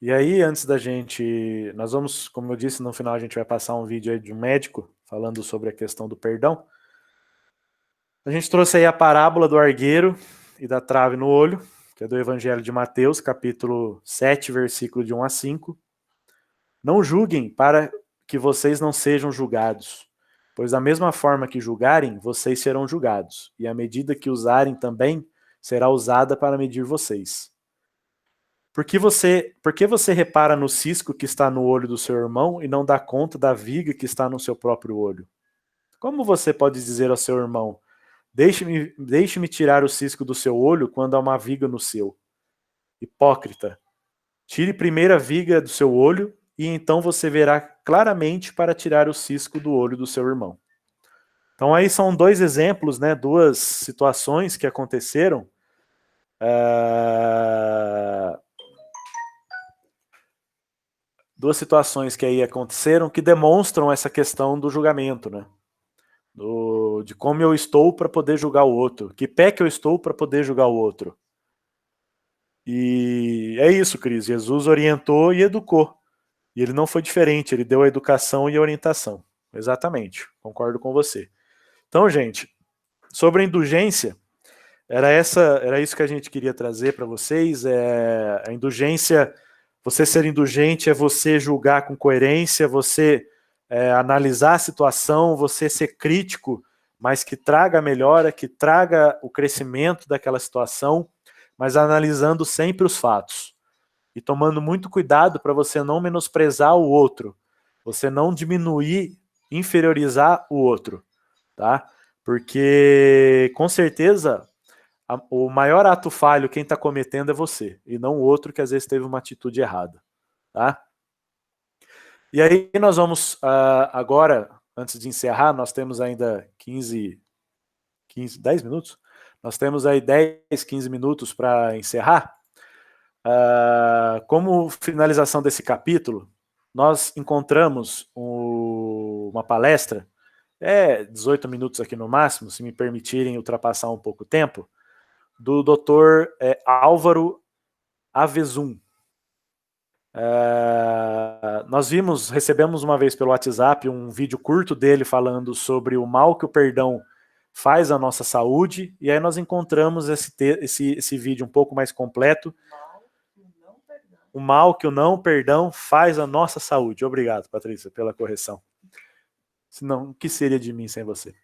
E aí, antes da gente... Nós vamos, como eu disse, no final a gente vai passar um vídeo aí de um médico falando sobre a questão do perdão. A gente trouxe aí a parábola do argueiro e da trave no olho, que é do Evangelho de Mateus, capítulo 7, versículo de 1 a 5. Não julguem para que vocês não sejam julgados, pois da mesma forma que julgarem, vocês serão julgados, e a medida que usarem também será usada para medir vocês. Por que você repara no cisco que está no olho do seu irmão e não dá conta da viga que está no seu próprio olho? Como você pode dizer ao seu irmão, deixe-me tirar o cisco do seu olho quando há uma viga no seu? Hipócrita, tire primeiro a viga do seu olho e então você verá claramente para tirar o cisco do olho do seu irmão. Então aí são dois exemplos, né, duas situações que aconteceram. Duas situações que aí aconteceram que demonstram essa questão do julgamento, né? De como eu estou para poder julgar o outro. Que pé que eu estou para poder julgar o outro. E é isso, Cris. Jesus orientou e educou. E ele não foi diferente, ele deu a educação e a orientação. Exatamente, concordo com você. Então, gente, sobre a indulgência, era isso que a gente queria trazer para vocês. A indulgência, você ser indulgente é você julgar com coerência, você analisar a situação, você ser crítico, mas que traga a melhora, que traga o crescimento daquela situação, mas analisando sempre os fatos. E tomando muito cuidado para você não menosprezar o outro, você não diminuir, inferiorizar o outro, tá? Porque, com certeza, o maior ato falho quem está cometendo é você, e não o outro que às vezes teve uma atitude errada, tá? E aí nós vamos agora, antes de encerrar, nós temos ainda 10 minutos? Nós temos aí 10, 15 minutos para encerrar. Como finalização desse capítulo, nós encontramos uma palestra, 18 minutos aqui no máximo, se me permitirem ultrapassar um pouco o tempo, do Dr. Álvaro Avezum. Nós recebemos uma vez pelo WhatsApp um vídeo curto dele falando sobre o mal que o perdão faz à nossa saúde, e aí nós encontramos esse vídeo um pouco mais completo. O mal que o não perdão faz à nossa saúde. Obrigado, Patrícia, pela correção. Senão, o que seria de mim sem você?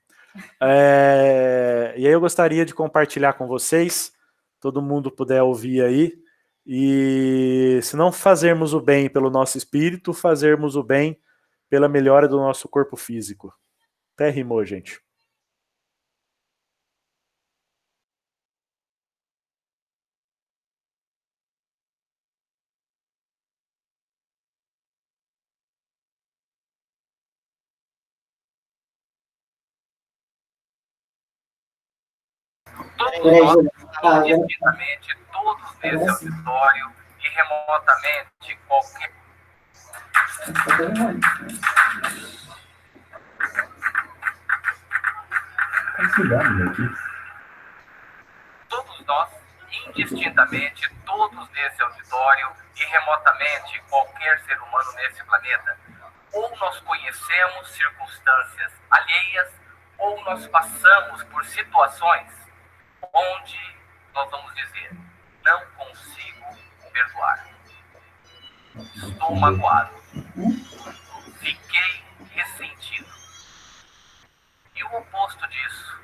E aí eu gostaria de compartilhar com vocês, todo mundo puder ouvir aí, e se não fazermos o bem pelo nosso espírito, fazermos o bem pela melhora do nosso corpo físico. Até rimou, gente. Indistintamente, todos nesse auditório e remotamente qualquer. Todos nós, indistintamente, todos nesse auditório e remotamente qualquer ser humano nesse planeta, ou nós conhecemos circunstâncias alheias, ou nós passamos por situações onde nós vamos dizer: não consigo perdoar, estou magoado, fiquei ressentido. E o oposto disso,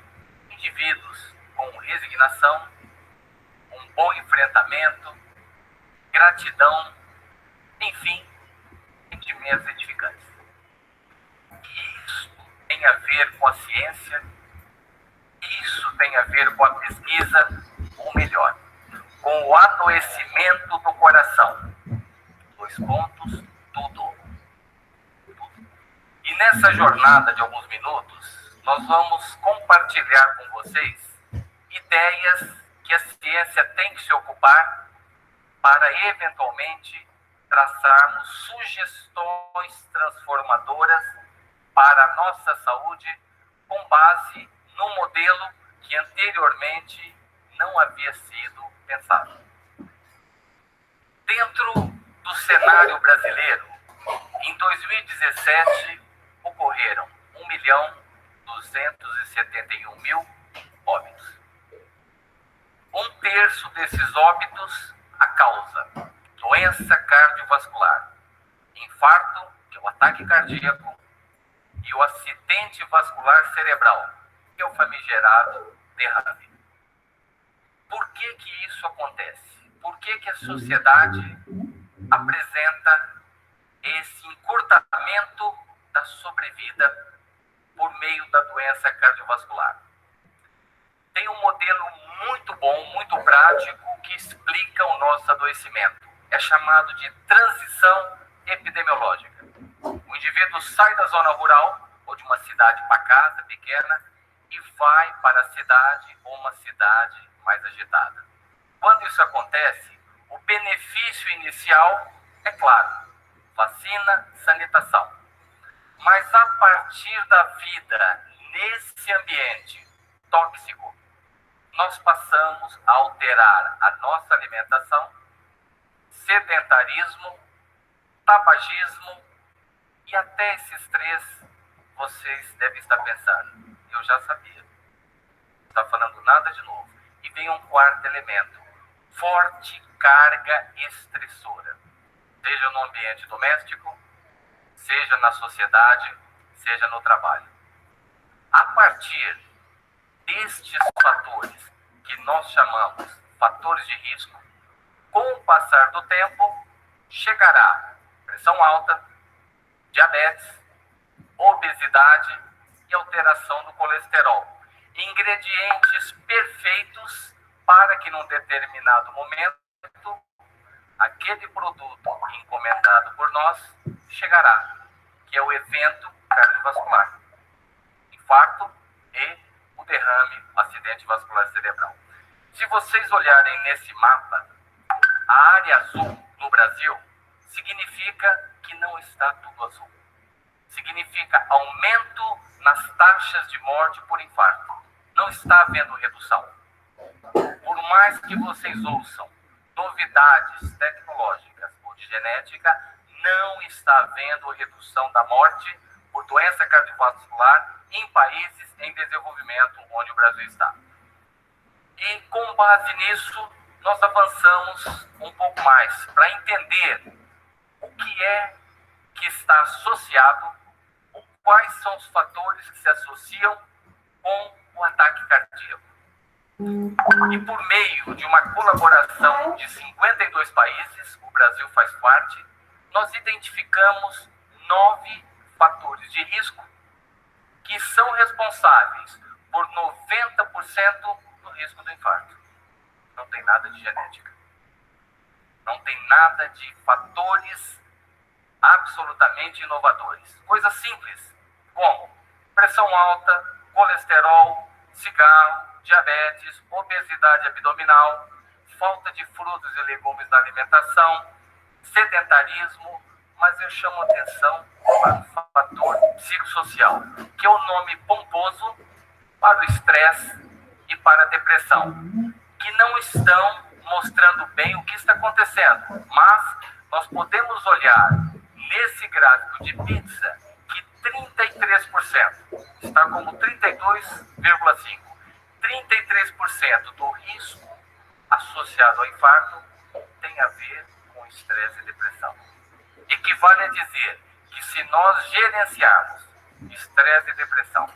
indivíduos com resignação, um bom enfrentamento, gratidão, enfim, sentimentos edificantes. E isso tem a ver com a ciência, isso tem a ver com a pesquisa, ou melhor, com o adoecimento do coração. 2 pontos, tudo. E nessa jornada de alguns minutos, nós vamos compartilhar com vocês ideias que a ciência tem que se ocupar para, eventualmente, traçarmos sugestões transformadoras para a nossa saúde com base no modelo que anteriormente não havia sido pensado. Dentro do cenário brasileiro, em 2017, ocorreram 1.271.000 óbitos. 1/3 desses óbitos a causa doença cardiovascular, infarto, que é o ataque cardíaco, e o acidente vascular cerebral, que é o famigerado derrame. Por que que isso acontece? Por que que a sociedade apresenta esse encurtamento da sobrevida por meio da doença cardiovascular? Tem um modelo muito bom, muito prático, que explica o nosso adoecimento. É chamado de transição epidemiológica. O indivíduo sai da zona rural, ou de uma cidade pacata, pequena, e vai para a cidade ou uma cidade mais agitada. Quando isso acontece, o benefício inicial é claro: vacina, sanitação. Mas a partir da vida nesse ambiente tóxico, nós passamos a alterar a nossa alimentação, sedentarismo, tabagismo, e até esses 3 vocês devem estar pensando: eu já sabia. Não está falando nada de novo. E vem um 4º elemento: forte carga estressora. Seja no ambiente doméstico, seja na sociedade, seja no trabalho. A partir destes fatores, que nós chamamos fatores de risco, com o passar do tempo, chegará pressão alta, diabetes, obesidade e alteração do colesterol. Ingredientes perfeitos para que, num determinado momento, aquele produto encomendado por nós chegará, que é o evento cardiovascular, infarto e o derrame, acidente vascular cerebral. Se vocês olharem nesse mapa, a área azul no Brasil significa que não está tudo azul. Significa aumento nas taxas de morte por infarto. Não está havendo redução. Por mais que vocês ouçam novidades tecnológicas ou de genética, não está havendo redução da morte por doença cardiovascular em países em desenvolvimento, onde o Brasil está. E com base nisso, nós avançamos um pouco mais para entender o que é que está associado, quais são os fatores que se associam com o ataque cardíaco. E por meio de uma colaboração de 52 países, o Brasil faz parte, nós identificamos 9 fatores de risco que são responsáveis por 90% do risco do infarto. Não tem nada de genética. Não tem nada de fatores absolutamente inovadores. Coisas simples, como pressão alta, colesterol, cigarro, diabetes, obesidade abdominal, falta de frutos e legumes na alimentação, sedentarismo, mas eu chamo a atenção para o fator psicossocial, que é o nome pomposo para o estresse e para a depressão, que não estão mostrando bem o que está acontecendo, mas nós podemos olhar nesse gráfico de pizza que 33% está como 32,5%. 33% do risco associado ao infarto tem a ver com estresse e depressão. Equivale a dizer que se nós gerenciarmos estresse e depressão,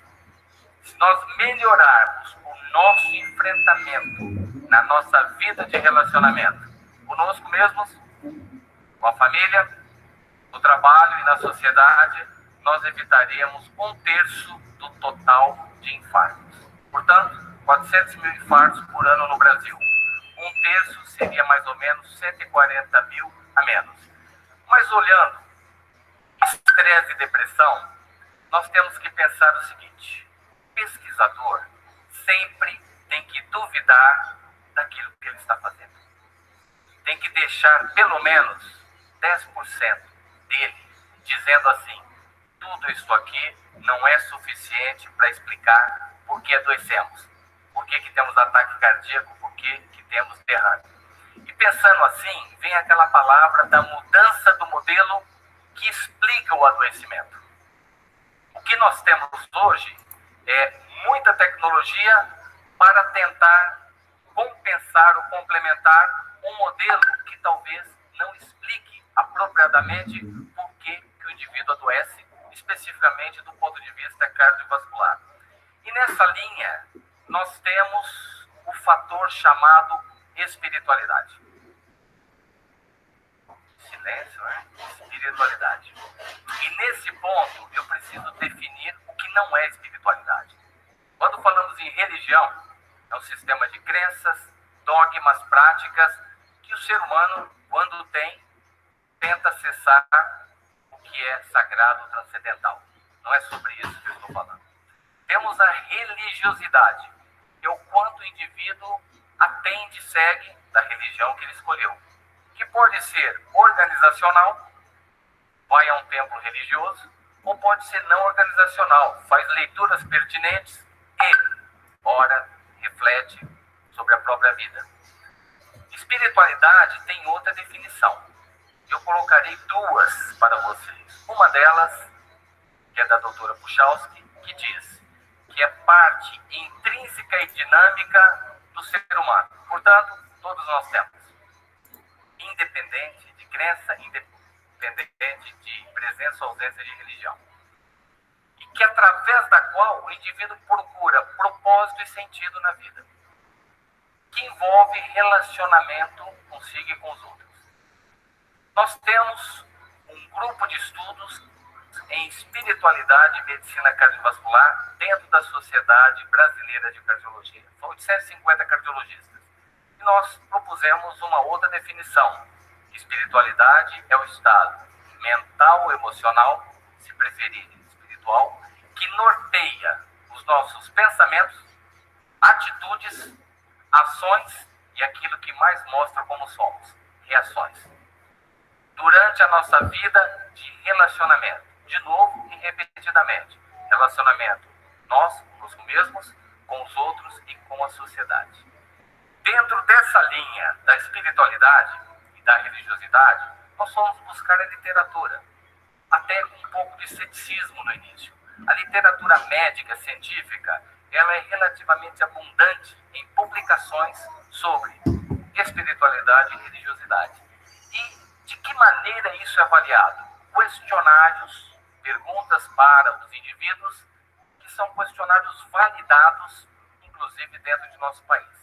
se nós melhorarmos o nosso enfrentamento na nossa vida de relacionamento, conosco mesmos, com a família, no trabalho e na sociedade, nós evitaríamos 1/3 do total de infartos. Portanto, 400 mil infartos por ano no Brasil. 1/3 seria mais ou menos 140 mil a menos. Mas olhando estresse e depressão, nós temos que pensar o seguinte: pesquisador sempre tem que duvidar daquilo que ele está fazendo. Tem que deixar pelo menos 10% dele dizendo assim: tudo isso aqui não é suficiente para explicar por que adoecemos, por que temos ataque cardíaco, por que temos derrame. E pensando assim, vem aquela palavra da mudança do modelo que explica o adoecimento. O que nós temos hoje é muita tecnologia para tentar compensar ou complementar um modelo que talvez não explique apropriadamente por que o indivíduo adoece, especificamente do ponto de vista cardiovascular. E nessa linha, nós temos o fator chamado espiritualidade. Silêncio, né? Espiritualidade. E nesse ponto, eu preciso definir o que não é espiritualidade. Quando falamos em religião, é um sistema de crenças, dogmas, práticas, que o ser humano, quando tem, tenta acessar o que é sagrado, transcendental. Não é sobre isso que eu estou falando. Temos a religiosidade, que é o quanto o indivíduo atende e segue da religião que ele escolheu, que pode ser organizacional, vai a um templo religioso, ou pode ser não organizacional, faz leituras pertinentes e, ora, reflete sobre a própria vida. Espiritualidade tem outra definição. Eu colocarei 2 para vocês. Uma delas, que é da doutora Puchalski, que diz que é parte intrínseca e dinâmica do ser humano. Portanto, todos nós temos. Independente de crença, independente de presença ou ausência de religião. E que através da qual o indivíduo procura propósito e sentido na vida, que envolve relacionamento consigo e com os outros. Nós temos um grupo de estudos em espiritualidade e medicina cardiovascular dentro da Sociedade Brasileira de Cardiologia. São 850 cardiologistas. E nós propusemos uma outra definição. Espiritualidade é o estado mental, emocional, se preferirem espiritual, que norteia os nossos pensamentos, atitudes, ações e aquilo que mais mostra como somos, reações. Durante a nossa vida de relacionamento, de novo e repetidamente, relacionamento nós conosco mesmos, com os outros e com a sociedade. Dentro dessa linha da espiritualidade e da religiosidade, nós fomos buscar a literatura, até com um pouco de ceticismo no início. A literatura médica, científica, ela é relativamente abundante em publicações sobre espiritualidade e religiosidade. E de que maneira isso é avaliado? Questionários, perguntas para os indivíduos, que são questionários validados, inclusive dentro de nosso país.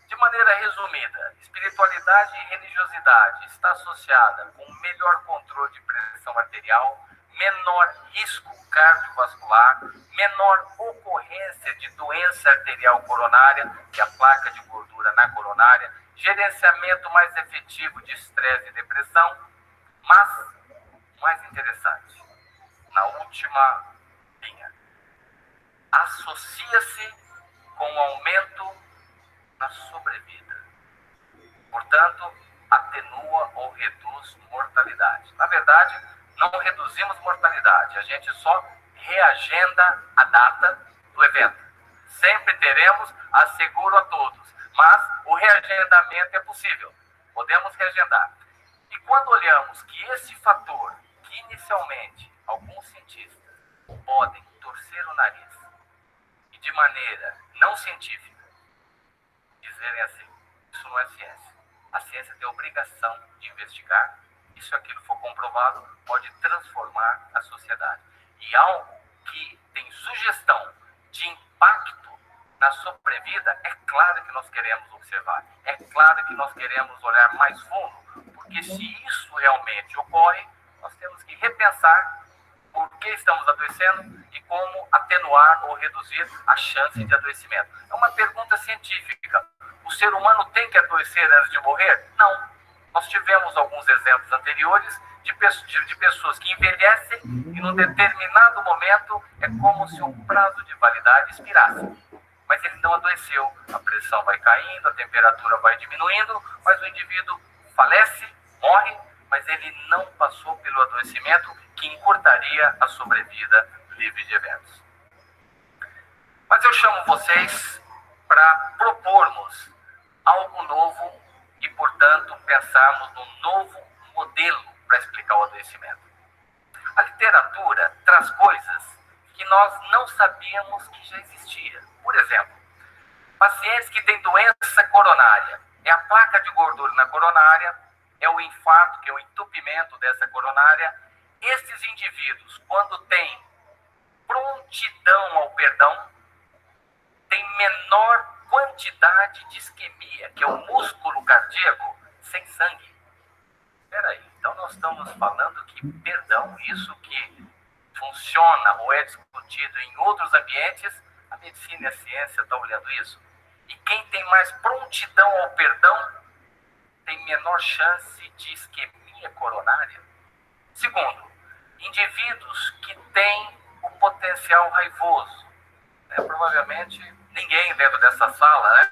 De maneira resumida, espiritualidade e religiosidade está associada com melhor controle de pressão arterial, menor risco cardiovascular, menor ocorrência de doença arterial coronária, que é a placa de gordura na coronária, gerenciamento mais efetivo de estresse e depressão, mas, mais interessante, na última linha, associa-se com o aumento na sobrevida. Portanto, atenua ou reduz mortalidade. Na verdade, não reduzimos mortalidade, a gente só reagenda a data do evento. Sempre teremos, asseguro a todos, mas o reagendamento é possível, podemos reagendar. E quando olhamos que esse fator, que inicialmente alguns cientistas podem torcer o nariz e de maneira não científica dizerem assim, isso não é ciência. A ciência tem a obrigação de investigar, e se aquilo for comprovado, pode transformar a sociedade. E algo que tem sugestão de impacto na sobrevida, é claro que nós queremos observar, é claro que nós queremos olhar mais fundo, porque se isso realmente ocorre, nós temos que repensar por que estamos adoecendo e como atenuar ou reduzir a chance de adoecimento. É uma pergunta científica. O ser humano tem que adoecer antes de morrer? Não. Nós tivemos alguns exemplos anteriores de pessoas que envelhecem e num determinado momento é como se o prazo de validade expirasse. Mas ele não adoeceu, a pressão vai caindo, a temperatura vai diminuindo, mas o indivíduo falece, morre, mas ele não passou pelo adoecimento que encurtaria a sobrevida livre de eventos. Mas eu chamo vocês para propormos algo novo e, portanto, pensarmos num novo modelo para explicar o adoecimento. A literatura traz coisas que nós não sabíamos que já existia. Por exemplo, pacientes que têm doença coronária, é a placa de gordura na coronária, é o infarto, que é o entupimento dessa coronária. Esses indivíduos, quando têm prontidão ao perdão, têm menor quantidade de isquemia, que é o músculo cardíaco, sem sangue. Espera aí, então nós estamos falando que perdão, isso que funciona ou é discutido em outros ambientes, a medicina e a ciência estão olhando isso. E quem tem mais prontidão ao perdão tem menor chance de isquemia coronária. Segundo, indivíduos que têm o potencial raivoso. Provavelmente ninguém dentro dessa sala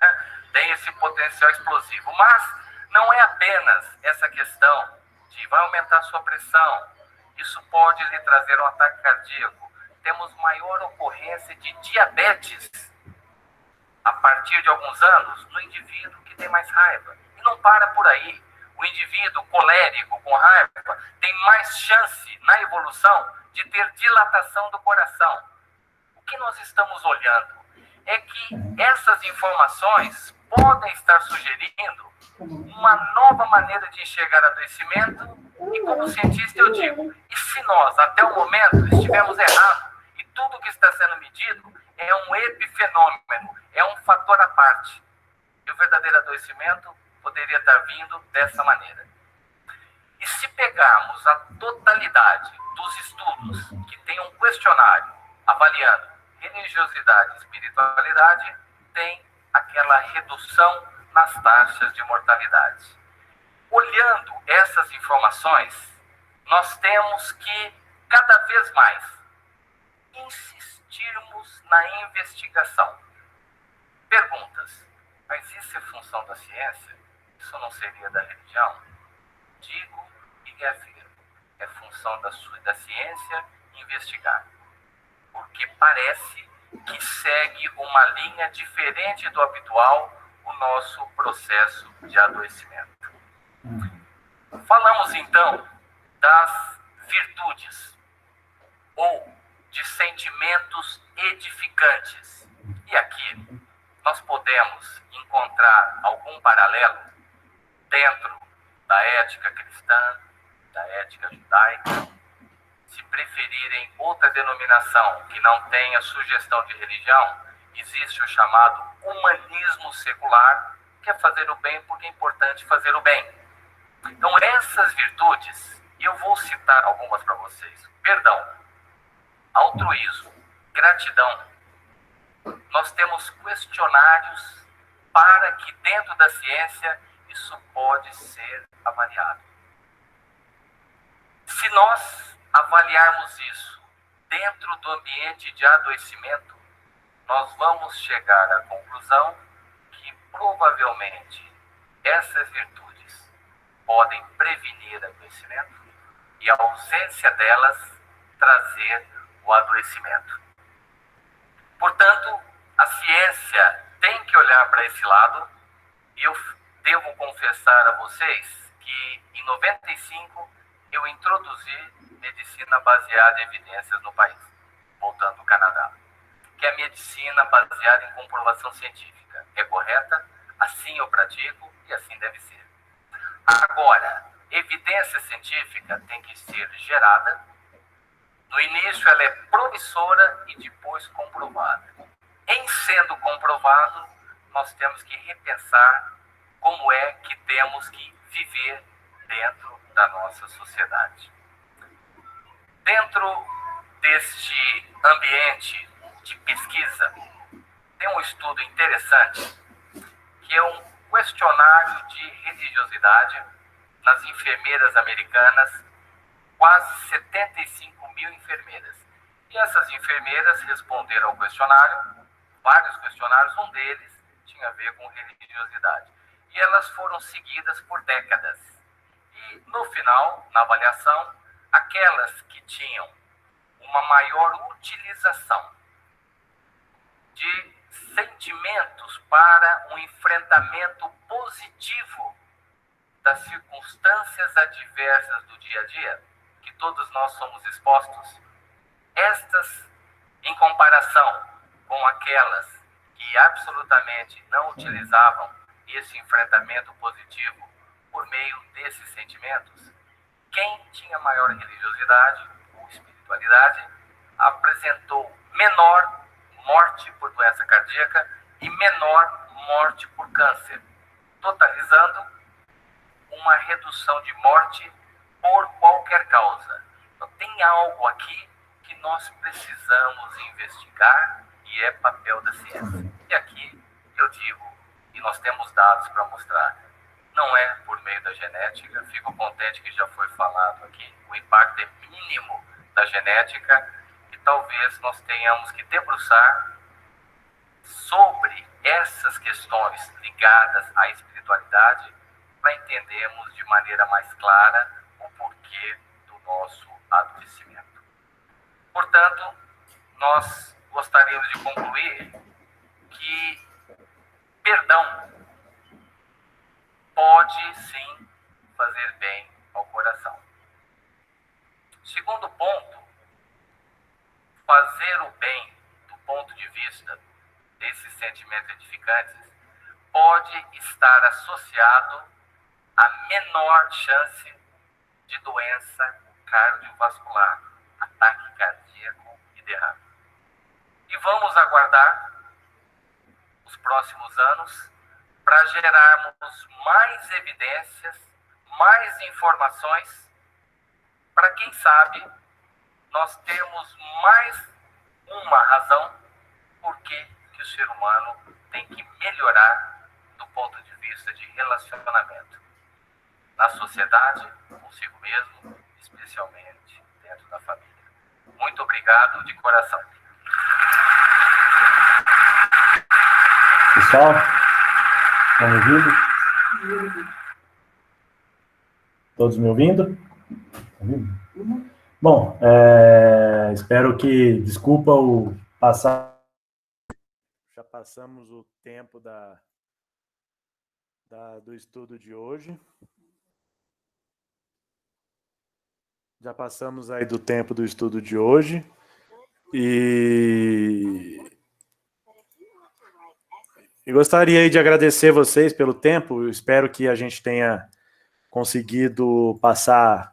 tem esse potencial explosivo. Mas não é apenas essa questão de vai aumentar a sua pressão. Isso pode lhe trazer um ataque cardíaco. Temos maior ocorrência de diabetes a partir de alguns anos no indivíduo que tem mais raiva. E não para por aí. O indivíduo colérico com raiva tem mais chance na evolução de ter dilatação do coração. O que nós estamos olhando é que essas informações podem estar sugerindo uma nova maneira de enxergar adoecimento e, como cientista, eu digo, e se nós, até o momento, estivermos errados e tudo que está sendo medido é um epifenômeno, é um fator à parte. E o verdadeiro adoecimento poderia estar vindo dessa maneira. E se pegarmos a totalidade dos estudos que tem um questionário avaliando religiosidade e espiritualidade, tem aquela redução nas taxas de mortalidade. Olhando essas informações, nós temos que, cada vez mais, insistirmos na investigação. Perguntas: mas isso é função da ciência? Isso não seria da religião? Digo e afirmo: é função da ciência investigar. Porque parece que segue uma linha diferente do habitual o nosso processo de adoecimento. Falamos então das virtudes ou de sentimentos edificantes. E aqui nós podemos encontrar algum paralelo dentro da ética cristã, da ética judaica. Se preferirem outra denominação que não tenha sugestão de religião, existe o chamado humanismo secular, que é fazer o bem porque é importante fazer o bem. Então, essas virtudes, e eu vou citar algumas para vocês: perdão, altruísmo, gratidão. Nós temos questionários para que dentro da ciência isso pode ser avaliado. Se nós avaliarmos isso dentro do ambiente de adoecimento, nós vamos chegar à conclusão que provavelmente essas virtudes podem prevenir adoecimento e a ausência delas trazer o adoecimento. Portanto, a ciência tem que olhar para esse lado, e eu devo confessar a vocês que em 95 eu introduzi medicina baseada em evidências no país, voltando do Canadá, que é a medicina baseada em comprovação científica. É correta, assim eu pratico e assim deve ser. Agora, evidência científica tem que ser gerada. No início ela é promissora e depois comprovada. Em sendo comprovado, nós temos que repensar como é que temos que viver dentro da nossa sociedade. Dentro deste ambiente de pesquisa, tem um estudo interessante, que é um questionário de religiosidade nas enfermeiras americanas, quase 75 mil enfermeiras. E essas enfermeiras responderam ao questionário, vários questionários, um deles tinha a ver com religiosidade. E elas foram seguidas por décadas. E no final, na avaliação, aquelas que tinham uma maior utilização de sentimentos para um enfrentamento positivo das circunstâncias adversas do dia a dia, que todos nós somos expostos, estas, em comparação com aquelas que absolutamente não utilizavam esse enfrentamento positivo por meio desses sentimentos, quem tinha maior religiosidade ou espiritualidade apresentou menor morte por doença cardíaca e menor morte por câncer, totalizando uma redução de morte por qualquer causa. Então, tem algo aqui que nós precisamos investigar e é papel da ciência. E aqui eu digo, e nós temos dados para mostrar, não é por meio da genética. Fico contente que já foi falado aqui, o impacto é mínimo da genética, e talvez nós tenhamos que debruçar sobre essas questões ligadas à espiritualidade para entendermos de maneira mais clara o porquê do nosso adoecimento. Portanto, nós gostaríamos de concluir que perdão pode sim fazer bem ao coração. Segundo ponto, fazer o bem do ponto de vista desses sentimentos edificantes pode estar associado a menor chance de doença cardiovascular, ataque cardíaco e derrame. E vamos aguardar os próximos anos para gerarmos mais evidências, mais informações, para quem sabe nós temos mais uma razão por que o ser humano tem que melhorar do ponto de vista de relacionamento na sociedade, consigo mesmo, especialmente dentro da família. Muito obrigado de coração. Pessoal, estão me ouvindo? Todos me ouvindo? Bom, espero que, desculpa o passar. Já passamos o tempo do estudo de hoje. Já passamos aí do tempo do estudo de hoje. E gostaria aí de agradecer vocês pelo tempo. Eu espero que a gente tenha conseguido passar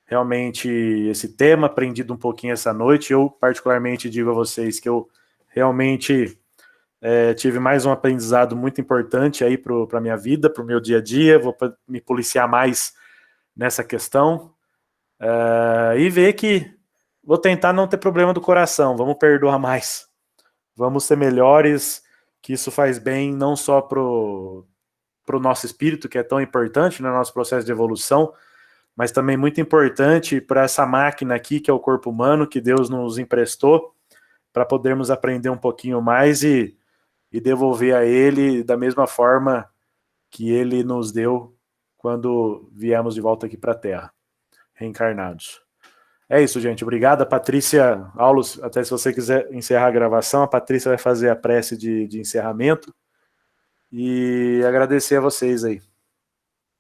realmente esse tema, aprendido um pouquinho essa noite. Eu, particularmente, digo a vocês que eu realmente tive mais um aprendizado muito importante aí para a minha vida, para o meu dia a dia. Vou me policiar mais nessa questão. E ver que vou tentar não ter problema do coração, vamos perdoar mais, vamos ser melhores, que isso faz bem não só pro nosso espírito, que é tão importante no nosso processo de evolução, mas também muito importante para essa máquina aqui, que é o corpo humano, que Deus nos emprestou, para podermos aprender um pouquinho mais e devolver a Ele da mesma forma que Ele nos deu quando viemos de volta aqui para a Terra, reencarnados. É isso, gente. Obrigado. A Patrícia Aulos, até se você quiser encerrar a gravação, a Patrícia vai fazer a prece de encerramento. E agradecer a vocês aí.